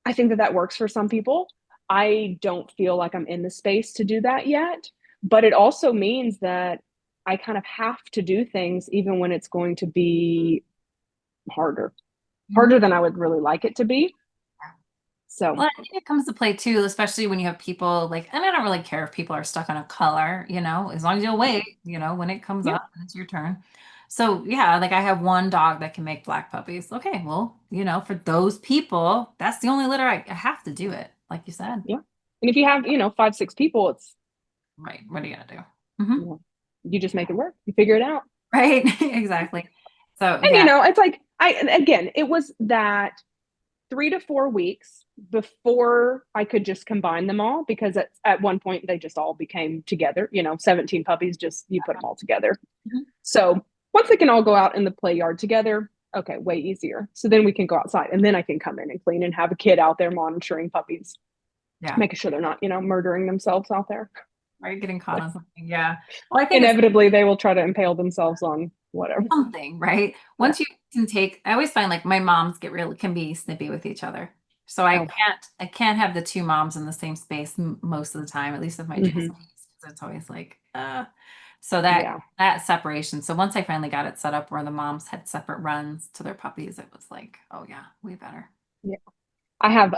I think that works for some people. I don't feel like I'm in the space to do that yet, but it also means that I kind of have to do things even when it's going to be harder than I would really like it to be. So, Well, I think it comes to play too, especially when you have people like, and I don't really care if people are stuck on a color, as long as you'll wait, when it comes yeah, up and it's your turn. So yeah, like I have one dog that can make black puppies. Okay, well, for those people, that's the only litter I have to do it, like you said. yeah. And if you have, 5, 6 people, it's Right. What are you gonna do? Hmm. you just make it work. You figure it out. Right. Exactly. So And yeah. it's like it was that 3 to 4 weeks before I could just combine them all, because at one point they just all became together, 17 puppies, just you put them all together. Mhm. So once they can all go out in the play yard together, okay, way easier. So then we can go outside, and then I can come in and clean and have a kid out there monitoring puppies, Yeah. making sure they're not, murdering themselves out there. Right. Getting caught on something. Yeah. Well, I think it's Inevitably, they will try to impale themselves on whatever. something, right? Once you can take, I always find like my moms can be snippy with each other. So Oh. I can't have the 2 moms in the same space most of the time, at least with my Mm-hmm. JCs. It's always like, so that separation. So once I finally got it set up where the moms had separate runs to their puppies, it was like, oh yeah, way better. Yeah. I have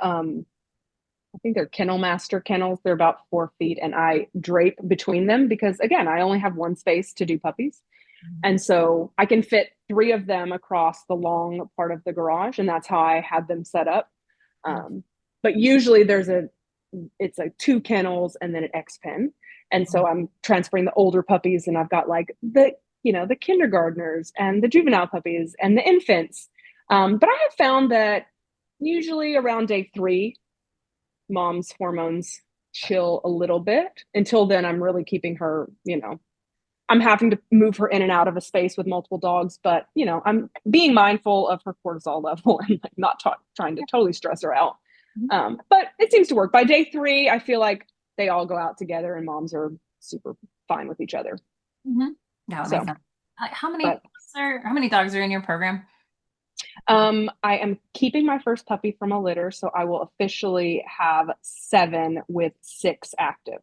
I think they're Kennel Master kennels. They're about 4 feet, and I drape between them because, again, I only have one space to do puppies. And so I can fit 3 of them across the long part of the garage, and that's how I had them set up. But usually it's like 2 kennels and then an X pen. And so I'm transferring the older puppies, and I've got like the kindergartners and the juvenile puppies and the infants. But I have found that usually around day 3, mom's hormones chill a little bit. Until then, I'm really keeping her, I'm having to move her in and out of a space with multiple dogs, but I'm being mindful of her cortisol level and like not trying to totally stress her out. But it seems to work. By day 3, I feel like they all go out together and moms are super fine with each other. Yeah, that makes sense. How many dogs are in your program? I am keeping my first puppy from a litter, so I will officially have 7 with 6 active.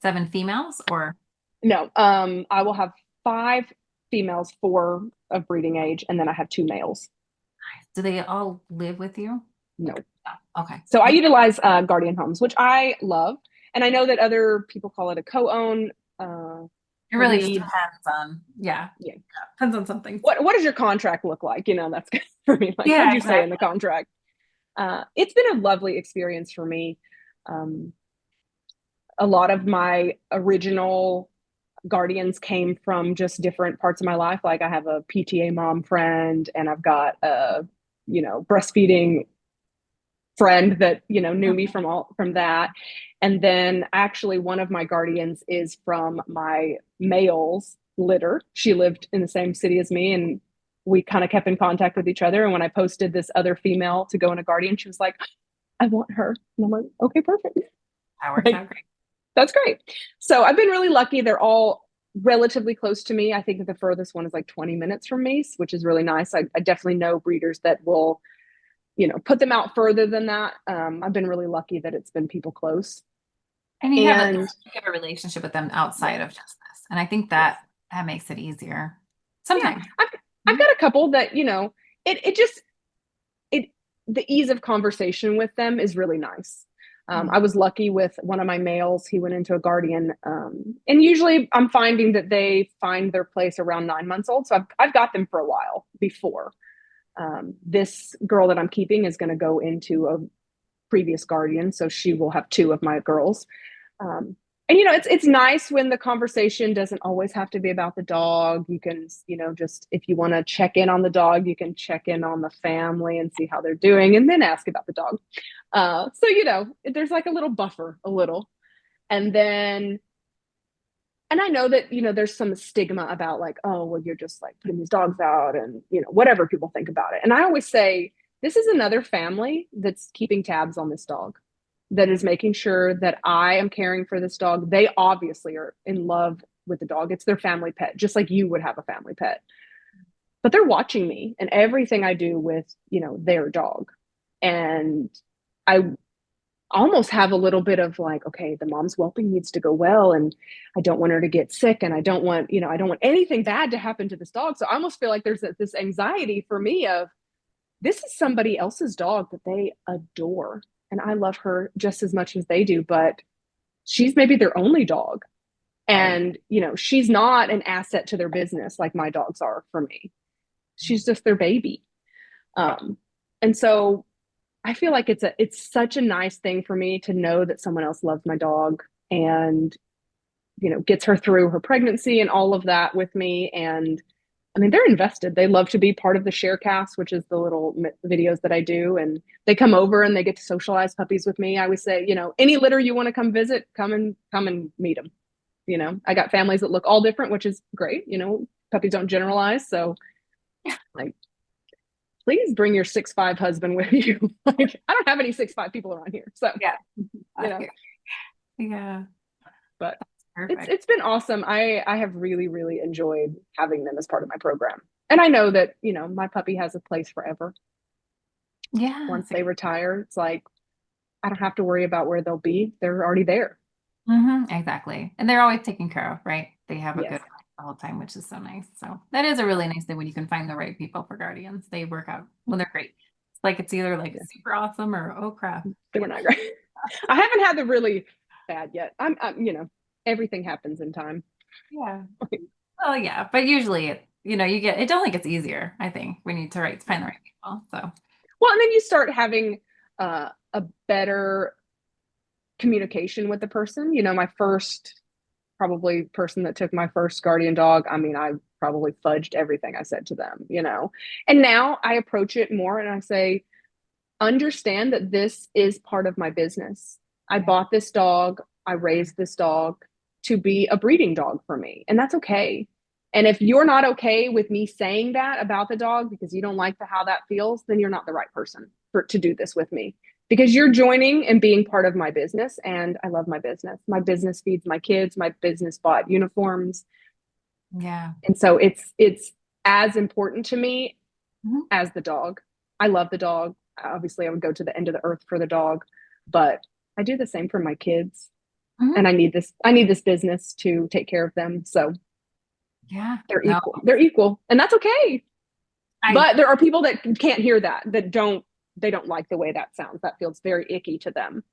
7 females or? No, I will have 5 females, 4 of breeding age, and then I have 2 males. Do they all live with you? No. Okay. So I utilize guardian homes, which I love. And I know that other people call it a co-own. It really just depends on, depends on something. What does your contract look like? That's good for me. Like, what did you say in the contract? It's been a lovely experience for me. A lot of my original guardians came from just different parts of my life. Like I have a PTA mom friend, and I've got a, breastfeeding friend that, knew me from that. And then actually one of my guardians is from my male's litter. She lived in the same city as me, and we kind of kept in contact with each other. And when I posted this other female to go in a guardian, she was like, I want her. And I'm like, okay, perfect. That works out great. That's great. So I've been really lucky. They're all relatively close to me. I think the furthest one is like 20 minutes from me, which is really nice. I definitely know breeders that will, put them out further than that. I've been really lucky that it's been people close. And you have a relationship with them outside of just this. And I think that makes it easier. Sometimes. Yeah, I've got a couple that, the ease of conversation with them is really nice. I was lucky with one of my males. He went into a guardian. And usually I'm finding that they find their place around 9 months old. So I've got them for a while before. This girl that I'm keeping is going to go into a previous guardian. So she will have 2 of my girls. And it's nice when the conversation doesn't always have to be about the dog. You can, just if you want to check in on the dog, you can check in on the family and see how they're doing, and then ask about the dog. So there's like a little buffer, and then, and I know that there's some stigma about like, oh well, you're just like putting these dogs out, and whatever people think about it. And I always say this is another family that's keeping tabs on this dog, that is making sure that I am caring for this dog. They obviously are in love with the dog. It's their family pet, just like you would have a family pet. But they're watching me and everything I do with, their dog. And I almost have a little bit of like, okay, the mom's whelping needs to go well, and I don't want her to get sick, and I don't want anything bad to happen to this dog. So I almost feel like there's this anxiety for me of, this is somebody else's dog that they adore. And I love her just as much as they do, but she's maybe their only dog. And, she's not an asset to their business like my dogs are for me. She's just their baby. And so I feel like it's such a nice thing for me to know that someone else loves my dog and, gets her through her pregnancy and all of that with me. And I mean, they're invested. They love to be part of the Sharecast, which is the little videos that I do. And they come over and they get to socialize puppies with me. I always say, any litter you want to come visit, come and meet them. I got families that look all different, which is great. Puppies don't generalize. So like, please bring your 6'5" husband with you. Like, I don't have any 6'5" people around here. So yeah. But it's been awesome. I have really, really enjoyed having them as part of my program. And I know that, my puppy has a place forever. Yeah. Once they retire, it's like, I don't have to worry about where they'll be. They're already there. Exactly. And they're always taken care of, right? They have a good life the whole time, which is so nice. So that is a really nice thing when you can find the right people for guardians. They work out. Well, they're great. It's like, it's either like super awesome or, oh crap. They were not great. I haven't had the really bad yet. I'm everything happens in time. Yeah. Well, yeah, but usually it only gets easier, I think, when you find the right people. So well, and then you start having a better communication with the person. My first probably person that took my first guardian dog, I mean, I probably fudged everything I said to them, and now I approach it more and I say, understand that this is part of my business. I bought this dog. I raised this dog to be a breeding dog for me. And that's okay. And if you're not okay with me saying that about the dog because you don't like how that feels, then you're not the right person to do this with me, because you're joining and being part of my business. And I love my business. My business feeds my kids. My business bought uniforms. Yeah. And so it's as important to me Mm-hmm. as the dog. I love the dog. Obviously, I would go to the end of the earth for the dog, but I do the same for my kids. Mm-hmm. And I need this business to take care of them. So Yeah. they're No, equal. They're equal. And that's okay. I But there are people that can't hear that, they don't like the way that sounds. That feels very icky to them.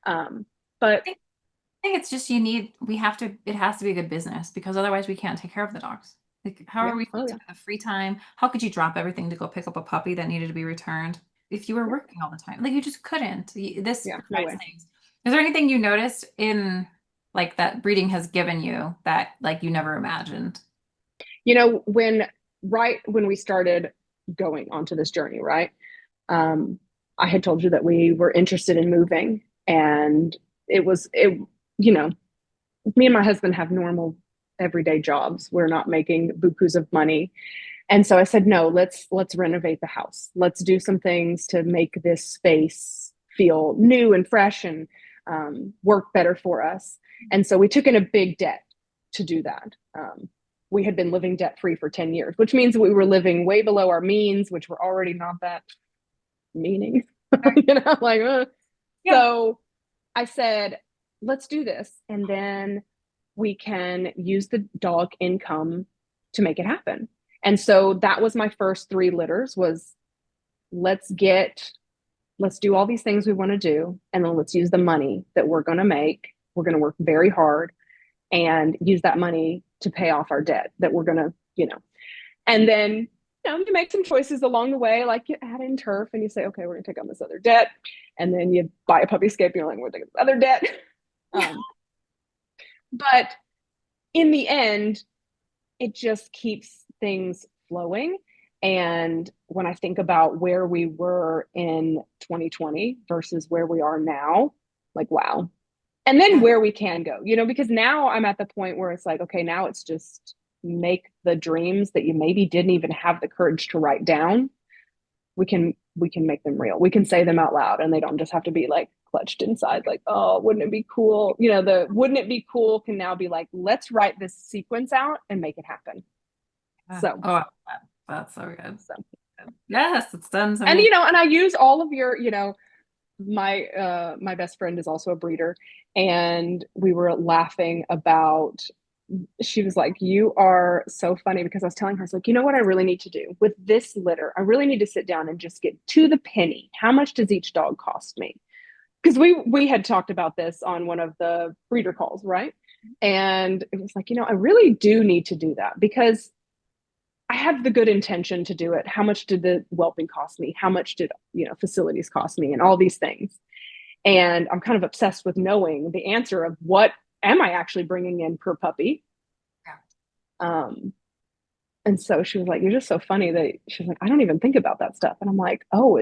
But think it's just it has to be a good business, because otherwise we can't take care of the dogs. Like, how yeah, are we oh supposed to yeah, have the free time? How could you drop everything to go pick up a puppy that needed to be returned if you were yeah, working all the time? Like, you just couldn't. This yeah, no provides way. things. Is there anything you noticed in, like, that breeding has given you that, like, you never imagined? You know, when we started going onto this journey, right? Um, I had told you that we were interested in moving, and it, you know, me and my husband have normal everyday jobs. We're not making bukus of money. And so I said, no, let's renovate the house. Let's do some things to make this space feel new and fresh and work better for us. And so we took in a big debt to do that. We had been living debt free for 10 years, which means we were living way below our means, which were already not that meaning, like, Yeah. so I said, let's do this. And then we can use the dog income to make it happen. And so that was my first 3 litters was let's do all these things we want to do. And then let's use the money that we're going to make. We're going to work very hard and use that money to pay off our debt that we're going to, and then, you make some choices along the way, like you add in turf and you say, okay, we're going to take on this other debt. And then you buy a puppy escape and you're like, we're going to take this other debt. But in the end, it just keeps things flowing. And when I think about where we were in 2020 versus where we are now, like, wow. And then Yeah. where we can go, because now I'm at the point where it's like, okay, now it's just make the dreams that you maybe didn't even have the courage to write down. We can make them real. We can say them out loud, and they don't just have to be like clutched inside, like, oh, wouldn't it be cool? The wouldn't it be cool can now be like, let's write this sequence out and make it happen. So, Oh, that's so good. so, Yes, it's done so and many. and I use all of your, my best friend is also a breeder, and we were laughing about, she was like, you are so funny, because I was telling her, I was like, you know what I really need to do with this litter? I really need to sit down and just get to the penny. How much does each dog cost me? Because we had talked about this on one of the breeder calls, right? And it was like, I really do need to do that, because I have the good intention to do it. How much did the whelping cost me? How much did, facilities cost me, and all these things? And I'm kind of obsessed with knowing the answer of what am I actually bringing in per puppy. Um, and so she was like, you're just so funny that she's like, I don't even think about that stuff. And I'm like, oh,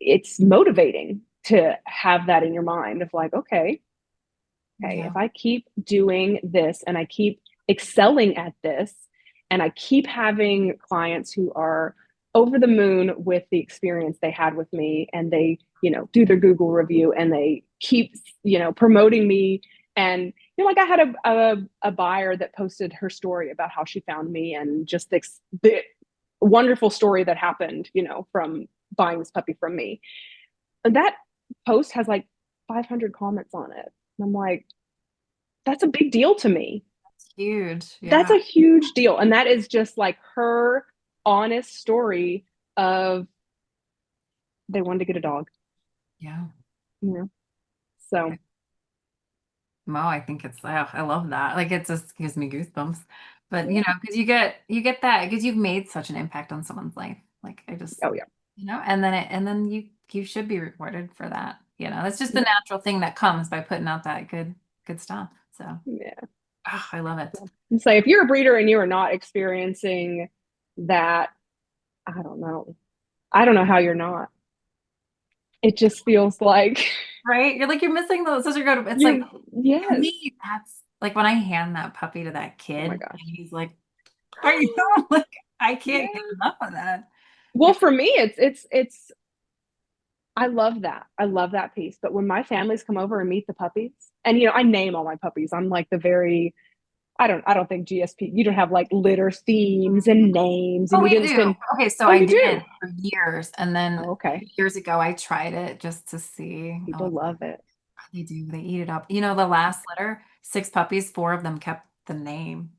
it's motivating to have that in your mind of like, okay, Yeah. if I keep doing this and I keep excelling at this, and I keep having clients who are over the moon with the experience they had with me, and they, do their Google review, and they keep, promoting me. And, like I had a buyer that posted her story about how she found me, and just the wonderful story that happened, from buying this puppy from me. And that post has like 500 comments on it. And I'm like, that's a big deal to me. It's huge. That's Yeah. a huge deal. And that is just like her honest story of they wanted to get a dog. Yeah. Yeah. So Mo, I think I love that. Like, it just gives me goosebumps. But, yeah. because you get that because you've made such an impact on someone's life. Like, I just, Oh yeah. and then you should be rewarded for that. That's just the Yeah. natural thing that comes by putting out that good stuff. So, Yeah. I love it. And so if you're a breeder and you are not experiencing that, I don't know. I don't know how you're not. It just feels like right? You're like, you're missing those. Those are good. It's like, You to yes. me, that's like when I hand that puppy to that Oh kid my and gosh. he's like, are you like, I can't get Yeah. enough of that. Well, It's for me, it's I love that. I love that piece. But when my families come over and meet the puppies, and I name all my puppies. I'm like the very I don't think GSP, you don't have like litter themes and names and oh, you we didn't do. spend. Okay, so Oh, I you did do? for years, and then Oh, okay. years ago I tried it just to see. I People was like, love it. they do. They eat it up. You know, the last litter, six puppies, four of them kept the name.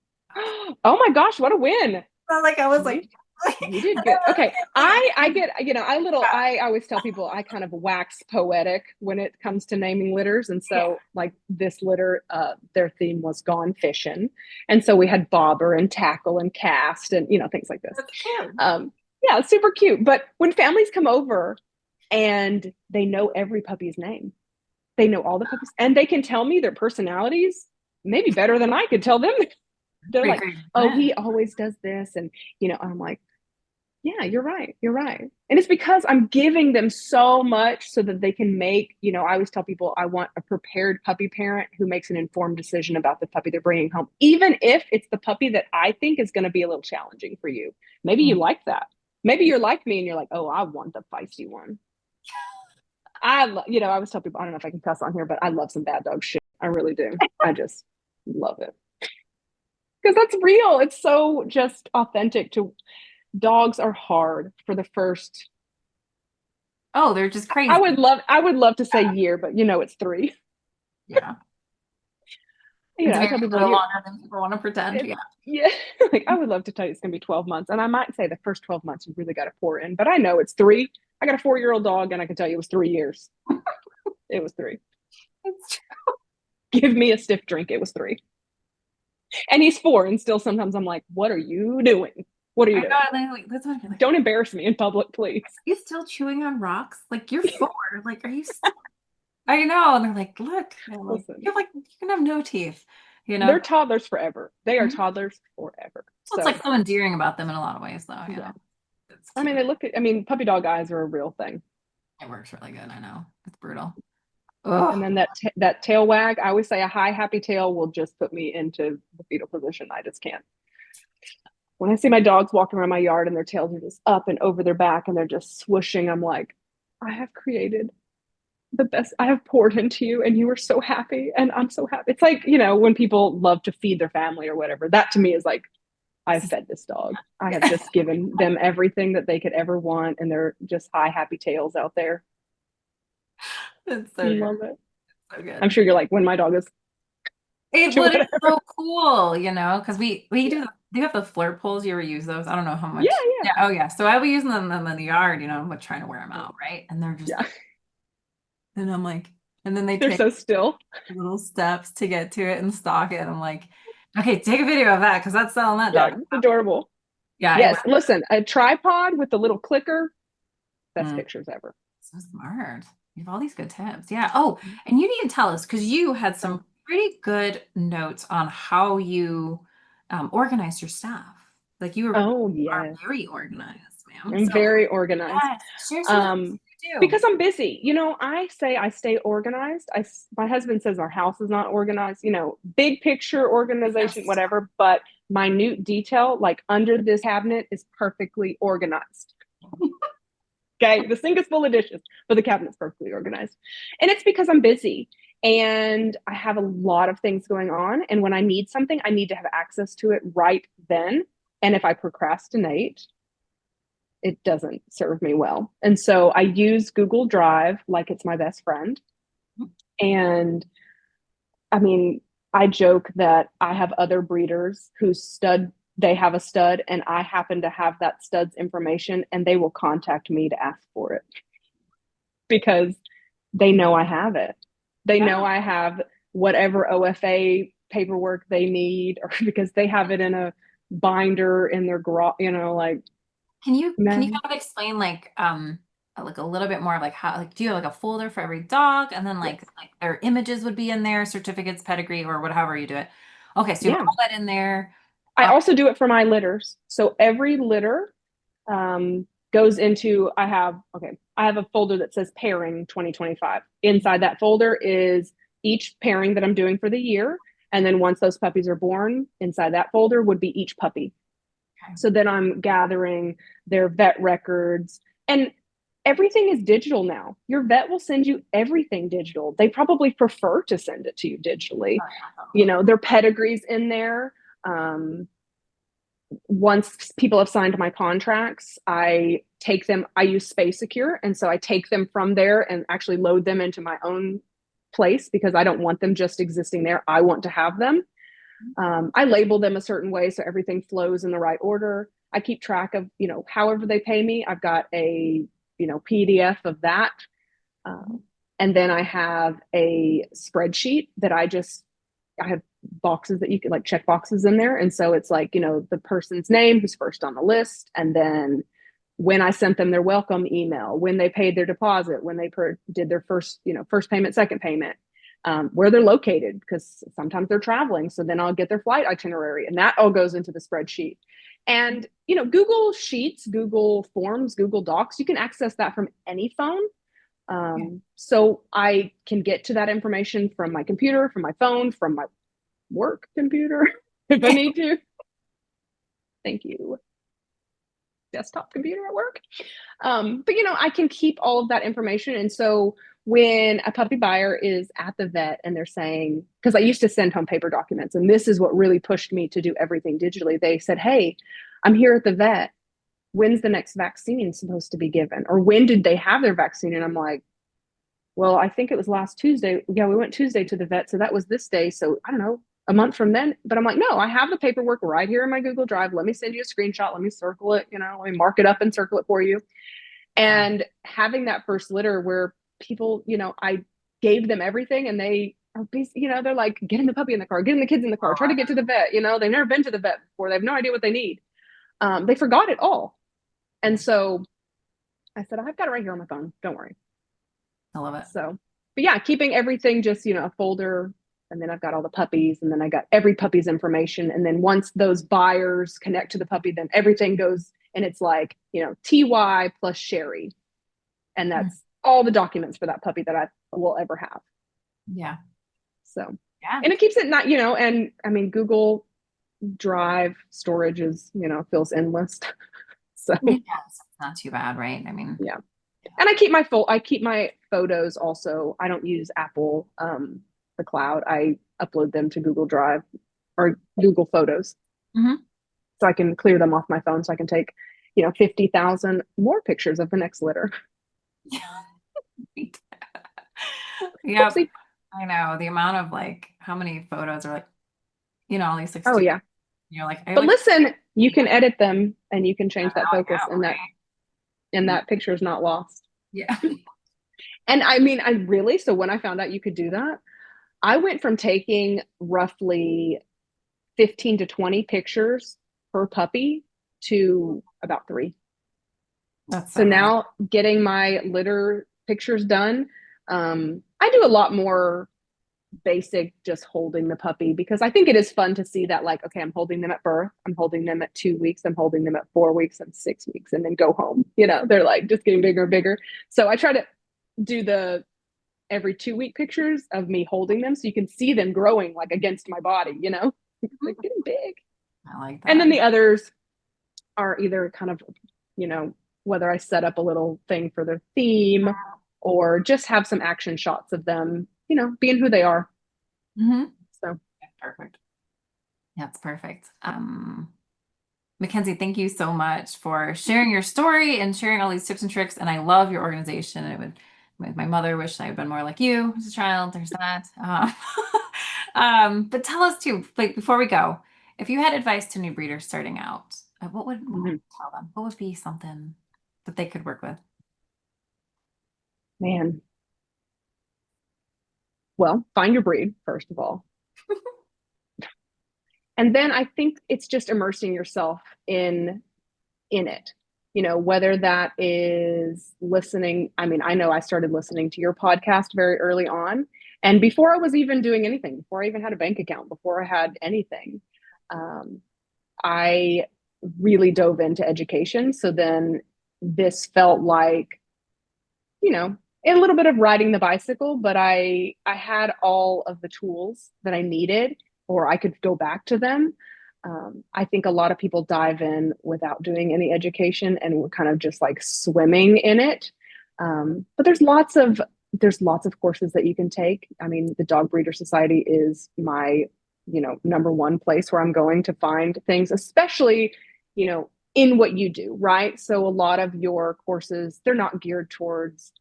Oh my gosh, what a win. So like I was You like, you did and good. Okay. like, I get, I always tell people I kind of wax poetic when it comes to naming litters. And yeah, so like this litter, their theme was gone fishing. And so we had bobber and tackle and cast and things like this. that's cute. Yeah, it's super cute. But when families come over and they know every puppy's name, they know all the puppies and they can tell me their personalities maybe better than I could tell them. They're Great, like, great oh, friend. he always does this. And, I'm like, yeah, you're right. You're right. And it's because I'm giving them so much so that they can make, I always tell people I want a prepared puppy parent who makes an informed decision about the puppy they're bringing home, even if it's the puppy that I think is going to be a little challenging for you. Maybe you Mm. like that. Maybe you're like me and you're like, oh, I want the feisty one. I always tell people, I don't know if I can cuss on here, but I love some bad dog shit. I really do. I just love it because that's real. It's so just authentic to dogs are hard for the first. Oh, they're just I crazy. would love I would love to say year, but it's 3. Yeah. It's I very tell people little longer than people want to pretend. it's Yeah. yeah, like I would love to tell you it's gonna be 12 months. And I might say the first 12 months you really gotta pour in, but I know it's 3. I got a 4-year-old dog and I can tell you it was 3 years. It was 3. It's Give me a stiff drink, it was 3. And he's 4, and still sometimes I'm like, what are you doing? What are you I doing? know, like that's what you're like. Don't embarrass me in public, please. Are you still chewing on rocks? Like you're four. Like, are you still? I know. And they're like, look, they're like, Listen, you're like, you can have no teeth, you they're know? toddlers forever. They are Mhm. toddlers forever. So it's like So so endearing about them in a lot of ways, though, you yeah. know? It's I mean, cute. puppy dog eyes are a real thing. It works really good. I know. It's brutal. Oh, And then that tail wag, I always say a high happy tail will just put me into the fetal position. I just can't. When I see my dogs walking around my yard and their tails are just up and over their back and they're just swooshing, I'm like, I have created the best. I have poured into you and you are so happy and I'm so happy. It's like, when people love to feed their family or whatever. That to me is like, I've fed this dog. I have just given them everything that they could ever want and they're just high happy tails out there. it's so good. Love it. So I'm good. sure you're like, when my dog is It to would it's whatever. so cool, you know, because we Yeah. do you have the flirt poles? You ever use those? I don't know how Yeah. much. Yeah. Yeah, oh yeah. So I was using them in the yard, you know, I'm like trying to wear them out, right? And they're just Yeah. like, and I'm like, and then they They're take so still. little steps to get to it and stalk it. I'm like, okay, take a video of that because that's selling that Yeah. dog. It's adorable. Yeah, it was Yes. Listen, a tripod with the little clicker, best mm, pictures ever. so smart. You have all these good tips. Yeah. Oh, and you need to tell us because you had Oh, some pretty good notes on how you organize your staff. Like oh you are yes. very organized, ma'am. I'm So very organized. yes, share some of the things Um, you do. because I'm busy. I say I stay organized. My husband says our house is not organized, big picture organization, Yes. whatever, but minute detail, like under this cabinet, is perfectly organized. Okay. The sink is full of dishes, but the cabinet's perfectly organized. And it's because I'm busy and I have a lot of things going on. And when I need something, I need to have access to it right then. And if I procrastinate, it doesn't serve me well. And so I use Google Drive like it's my best friend. And I mean, I joke that I have other breeders they have a stud, and I happen to have that stud's information, and they will contact me to ask for it because they know I have it. They Yeah. know I have whatever OFA paperwork they need, or because they have it in a binder in their garage, like, Can you man, kind of explain like a little bit more of like how like do you have like a folder for every dog and then yes. like their images would be in there, certificates, pedigree, or whatever you do it. Okay, so you have Yeah. all that in there. I Uh, also do it for my litters. So every litter, goes into, I have a folder that says pairing 2025. Inside that folder is each pairing that I'm doing for the year. And then once those puppies are born, inside that folder would be each puppy. Okay. So then I'm gathering their vet records, and everything is digital now. Your vet will send you everything digital. They probably prefer to send it to you digitally. Their pedigrees in there. Once people have signed my contracts, I take them, I use Space Secure. And so I take them from there and actually load them into my own place because I don't want them just existing there. I want to have them. I label them a certain way so everything flows in the right order. I keep track of, however they pay me. I've got a, PDF of that. And then I have a spreadsheet that I have boxes that you can like check boxes in there. And so it's like, the person's name who's first on the list. And then when I sent them their welcome email, when they paid their deposit, when they did their first payment, second payment, where they're located, because sometimes they're traveling. So then I'll get their flight itinerary, and that all goes into the spreadsheet. And, Google Sheets, Google Forms, Google Docs, you can access that from any phone. So I can get to that information from my computer, from my phone, from my work computer, if I need to. Thank you. Desktop computer at work. But I can keep all of that information. And so when a puppy buyer is at the vet and they're saying, because I used to send home paper documents, and this is what really pushed me to do everything digitally. They said, "Hey, I'm here at the vet. When's the next vaccine supposed to be given? Or when did they have their vaccine?" And I'm like, "Well, I think it was last Tuesday. Yeah, we went Tuesday to the vet. So that was this day. So I don't know, a month from then." But I'm like, "No, I have the paperwork right here in my Google Drive. Let me send you a screenshot. Let me circle it, let me mark it up and circle it for you." And having that first litter where people, I gave them everything, and they are busy, they're like, getting the puppy in the car, getting the kids in the car, try to get to the vet. They've never been to the vet before. They have no idea what they need. They forgot it all. And so I said, "I've got it right here on my phone. Don't worry." I love it. So, but yeah, keeping everything just, a folder. And then I've got all the puppies, and then I got every puppy's information. And then once those buyers connect to the puppy, then everything goes, and it's like, TY plus Sherry. And that's all the documents for that puppy that I will ever have. Yeah. So, yeah. And it keeps it not, and I mean, Google Drive storage is, feels endless. So it's not too bad, right? I mean, yeah. And I keep my photos also. I don't use Apple, the cloud. I upload them to Google Drive or Google Photos. So I can clear them off my phone, so I can take, 50,000 more pictures of the next litter. Yep. I know the amount of how many photos are all these 60. Oh yeah. You're like, but listen, you can edit them and you can change that focus, and that picture is not lost. Yeah. And I mean, so when I found out you could do that, I went from taking roughly 15 to 20 pictures per puppy to about 3. That's so now getting my litter pictures done, I do a lot more basic, just holding the puppy, because I think it is fun to see that, like, okay, I'm holding them at birth, I'm holding them at 2 weeks, I'm holding them at 4 weeks and 6 weeks, and then go home. They're like just getting bigger and bigger. So I try to do the every 2-week pictures of me holding them, so you can see them growing like against my body, like getting big. I like that. And then the others are either kind of, whether I set up a little thing for their theme or just have some action shots of them, being who they are. So perfect. That's perfect. McKenzie, thank you so much for sharing your story and sharing all these tips and tricks. And I love your organization. My mother wished I had been more like you as a child. There's that. But tell us too, before we go, if you had advice to new breeders starting out, what would you tell them? What would be something that they could work with? Man. Well, find your breed, first of all. And then I think it's just immersing yourself in it, whether that is listening. I mean, I know I started listening to your podcast very early on, and before I was even doing anything, before I even had a bank account, before I had anything, I really dove into education. So then this felt like, a little bit of riding the bicycle, but I had all of the tools that I needed, or I could go back to them. I think a lot of people dive in without doing any education, and we're kind of just like swimming in it. But there's lots of courses that you can take. I mean, the Dog Breeder Society is my, number one place where I'm going to find things, especially, in what you do, right? So a lot of your courses, they're not geared towards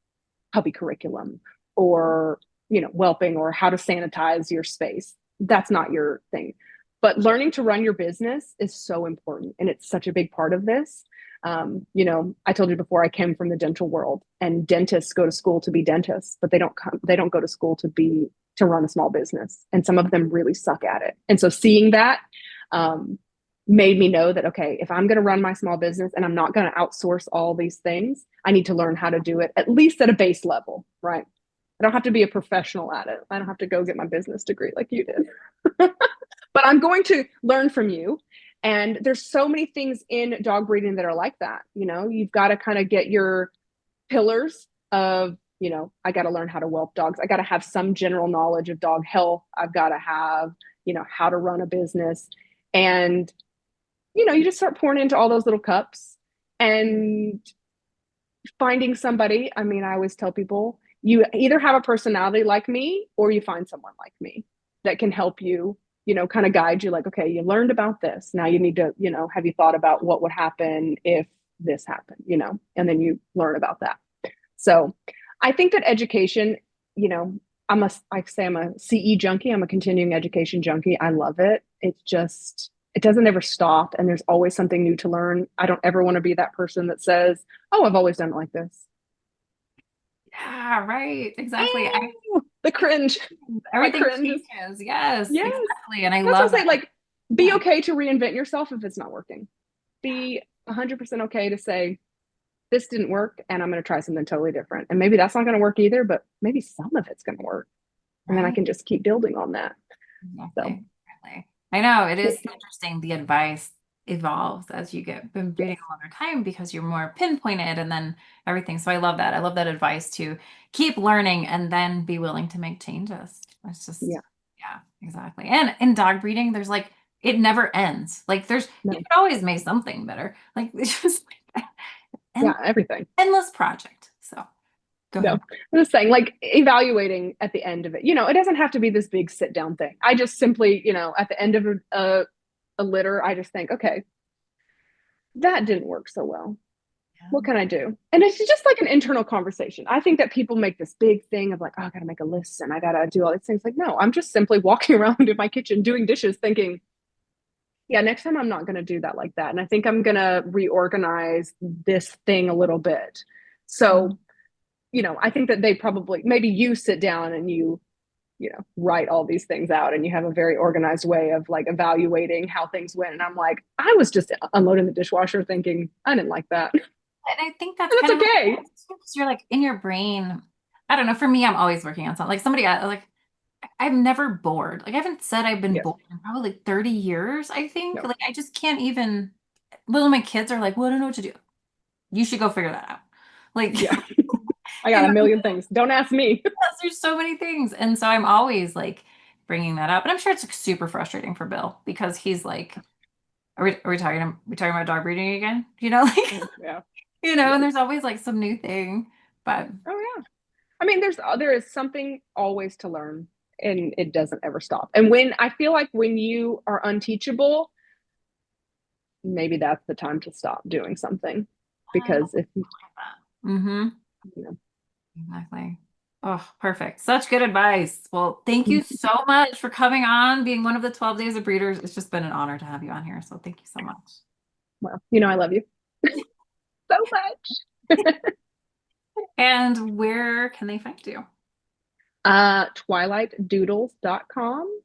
puppy curriculum or, whelping or how to sanitize your space. That's not your thing. But learning to run your business is so important. And it's such a big part of this. I told you before, I came from the dental world, and dentists go to school to be dentists, but they don't go to school to run a small business. And some of them really suck at it. And so seeing that, made me know that, okay, if I'm going to run my small business and I'm not going to outsource all these things, I need to learn how to do it at least at a base level, right? I don't have to be a professional at it. I don't have to go get my business degree like you did. But I'm going to learn from you. And there's so many things in dog breeding that are like that. You've got to kind of get your pillars of, I got to learn how to whelp dogs. I got to have some general knowledge of dog health. I've got to have, how to run a business. And you just start pouring into all those little cups and finding somebody. I mean, I always tell people, you either have a personality like me or you find someone like me that can help you, kind of guide you, like, okay, you learned about this. Now you need to, have you thought about what would happen if this happened, and then you learn about that. So I think that education, I'm a CE junkie. I'm a continuing education junkie. I love it. It doesn't ever stop, and there's always something new to learn. I don't ever want to be that person that says, oh, I've always done it like this. Yeah, right. Exactly. The cringe. Everything changes. Yes, exactly. And I That's love what I'm saying. Like, be okay to reinvent yourself if it's not working. Be 100% okay to say, this didn't work and I'm going to try something totally different. And maybe that's not going to work either, but maybe some of it's going to work. And then I can just keep building on that. Exactly. So. I know it is interesting. The advice evolves as you been breeding a longer time because you're more pinpointed and then everything. So I love that. I love that advice to keep learning and then be willing to make changes. It's just, yeah, exactly. And in dog breeding, there's like, it never ends. Like you could always make something better. Like it's just everything. Endless project. So go ahead. I'm just saying, like, evaluating at the end of it, it doesn't have to be this big sit down thing. I just simply, at the end of a litter, I just think, okay, that didn't work so well. What can I do? And it's just like an internal conversation. I think that people make this big thing of like, oh, I got to make a list and I got to do all these things. Like, no, I'm just simply walking around in my kitchen doing dishes thinking, yeah, next time I'm not going to do that like that. And I think I'm going to reorganize this thing a little bit. So, I think that they probably, maybe you sit down and you write all these things out and you have a very organized way of like evaluating how things went. And I'm like, I was just unloading the dishwasher thinking, I didn't like that. And I think that's kind of okay. Because you're like in your brain. I don't know. For me, I'm always working on something. Like somebody, like I'm never bored. Like I haven't said I've been bored in probably like 30 years, I think. Like I just can't even, little my kids are like, well, I don't know what to do. You should go figure that out. Like, I got a million things. Don't ask me. Yes, there's so many things. And so I'm always like bringing that up. And I'm sure it's like, super frustrating for Bill because he's like, are we talking about dog breeding again? And there's always like some new thing, but. Oh yeah. I mean, there is something always to learn and it doesn't ever stop. And I feel like when you are unteachable, maybe that's the time to stop doing something because if you, Exactly. Oh, perfect. Such good advice. Well, thank you so much for coming on, being one of the 12 Days of Breeders. It's just been an honor to have you on here. So thank you so much. Well, I love you so much. And where can they find you? TwilightDoodles.com.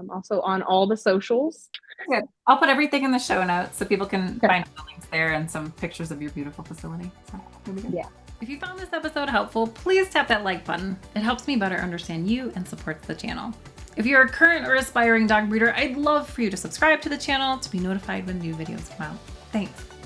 Also on all the socials. Good. I'll put everything in the show notes so people can find the links there and some pictures of your beautiful facility. So here we go. Yeah. If you found this episode helpful, please tap that like button. It helps me better understand you and supports the channel. If you're a current or aspiring dog breeder, I'd love for you to subscribe to the channel to be notified when new videos come out. Thanks.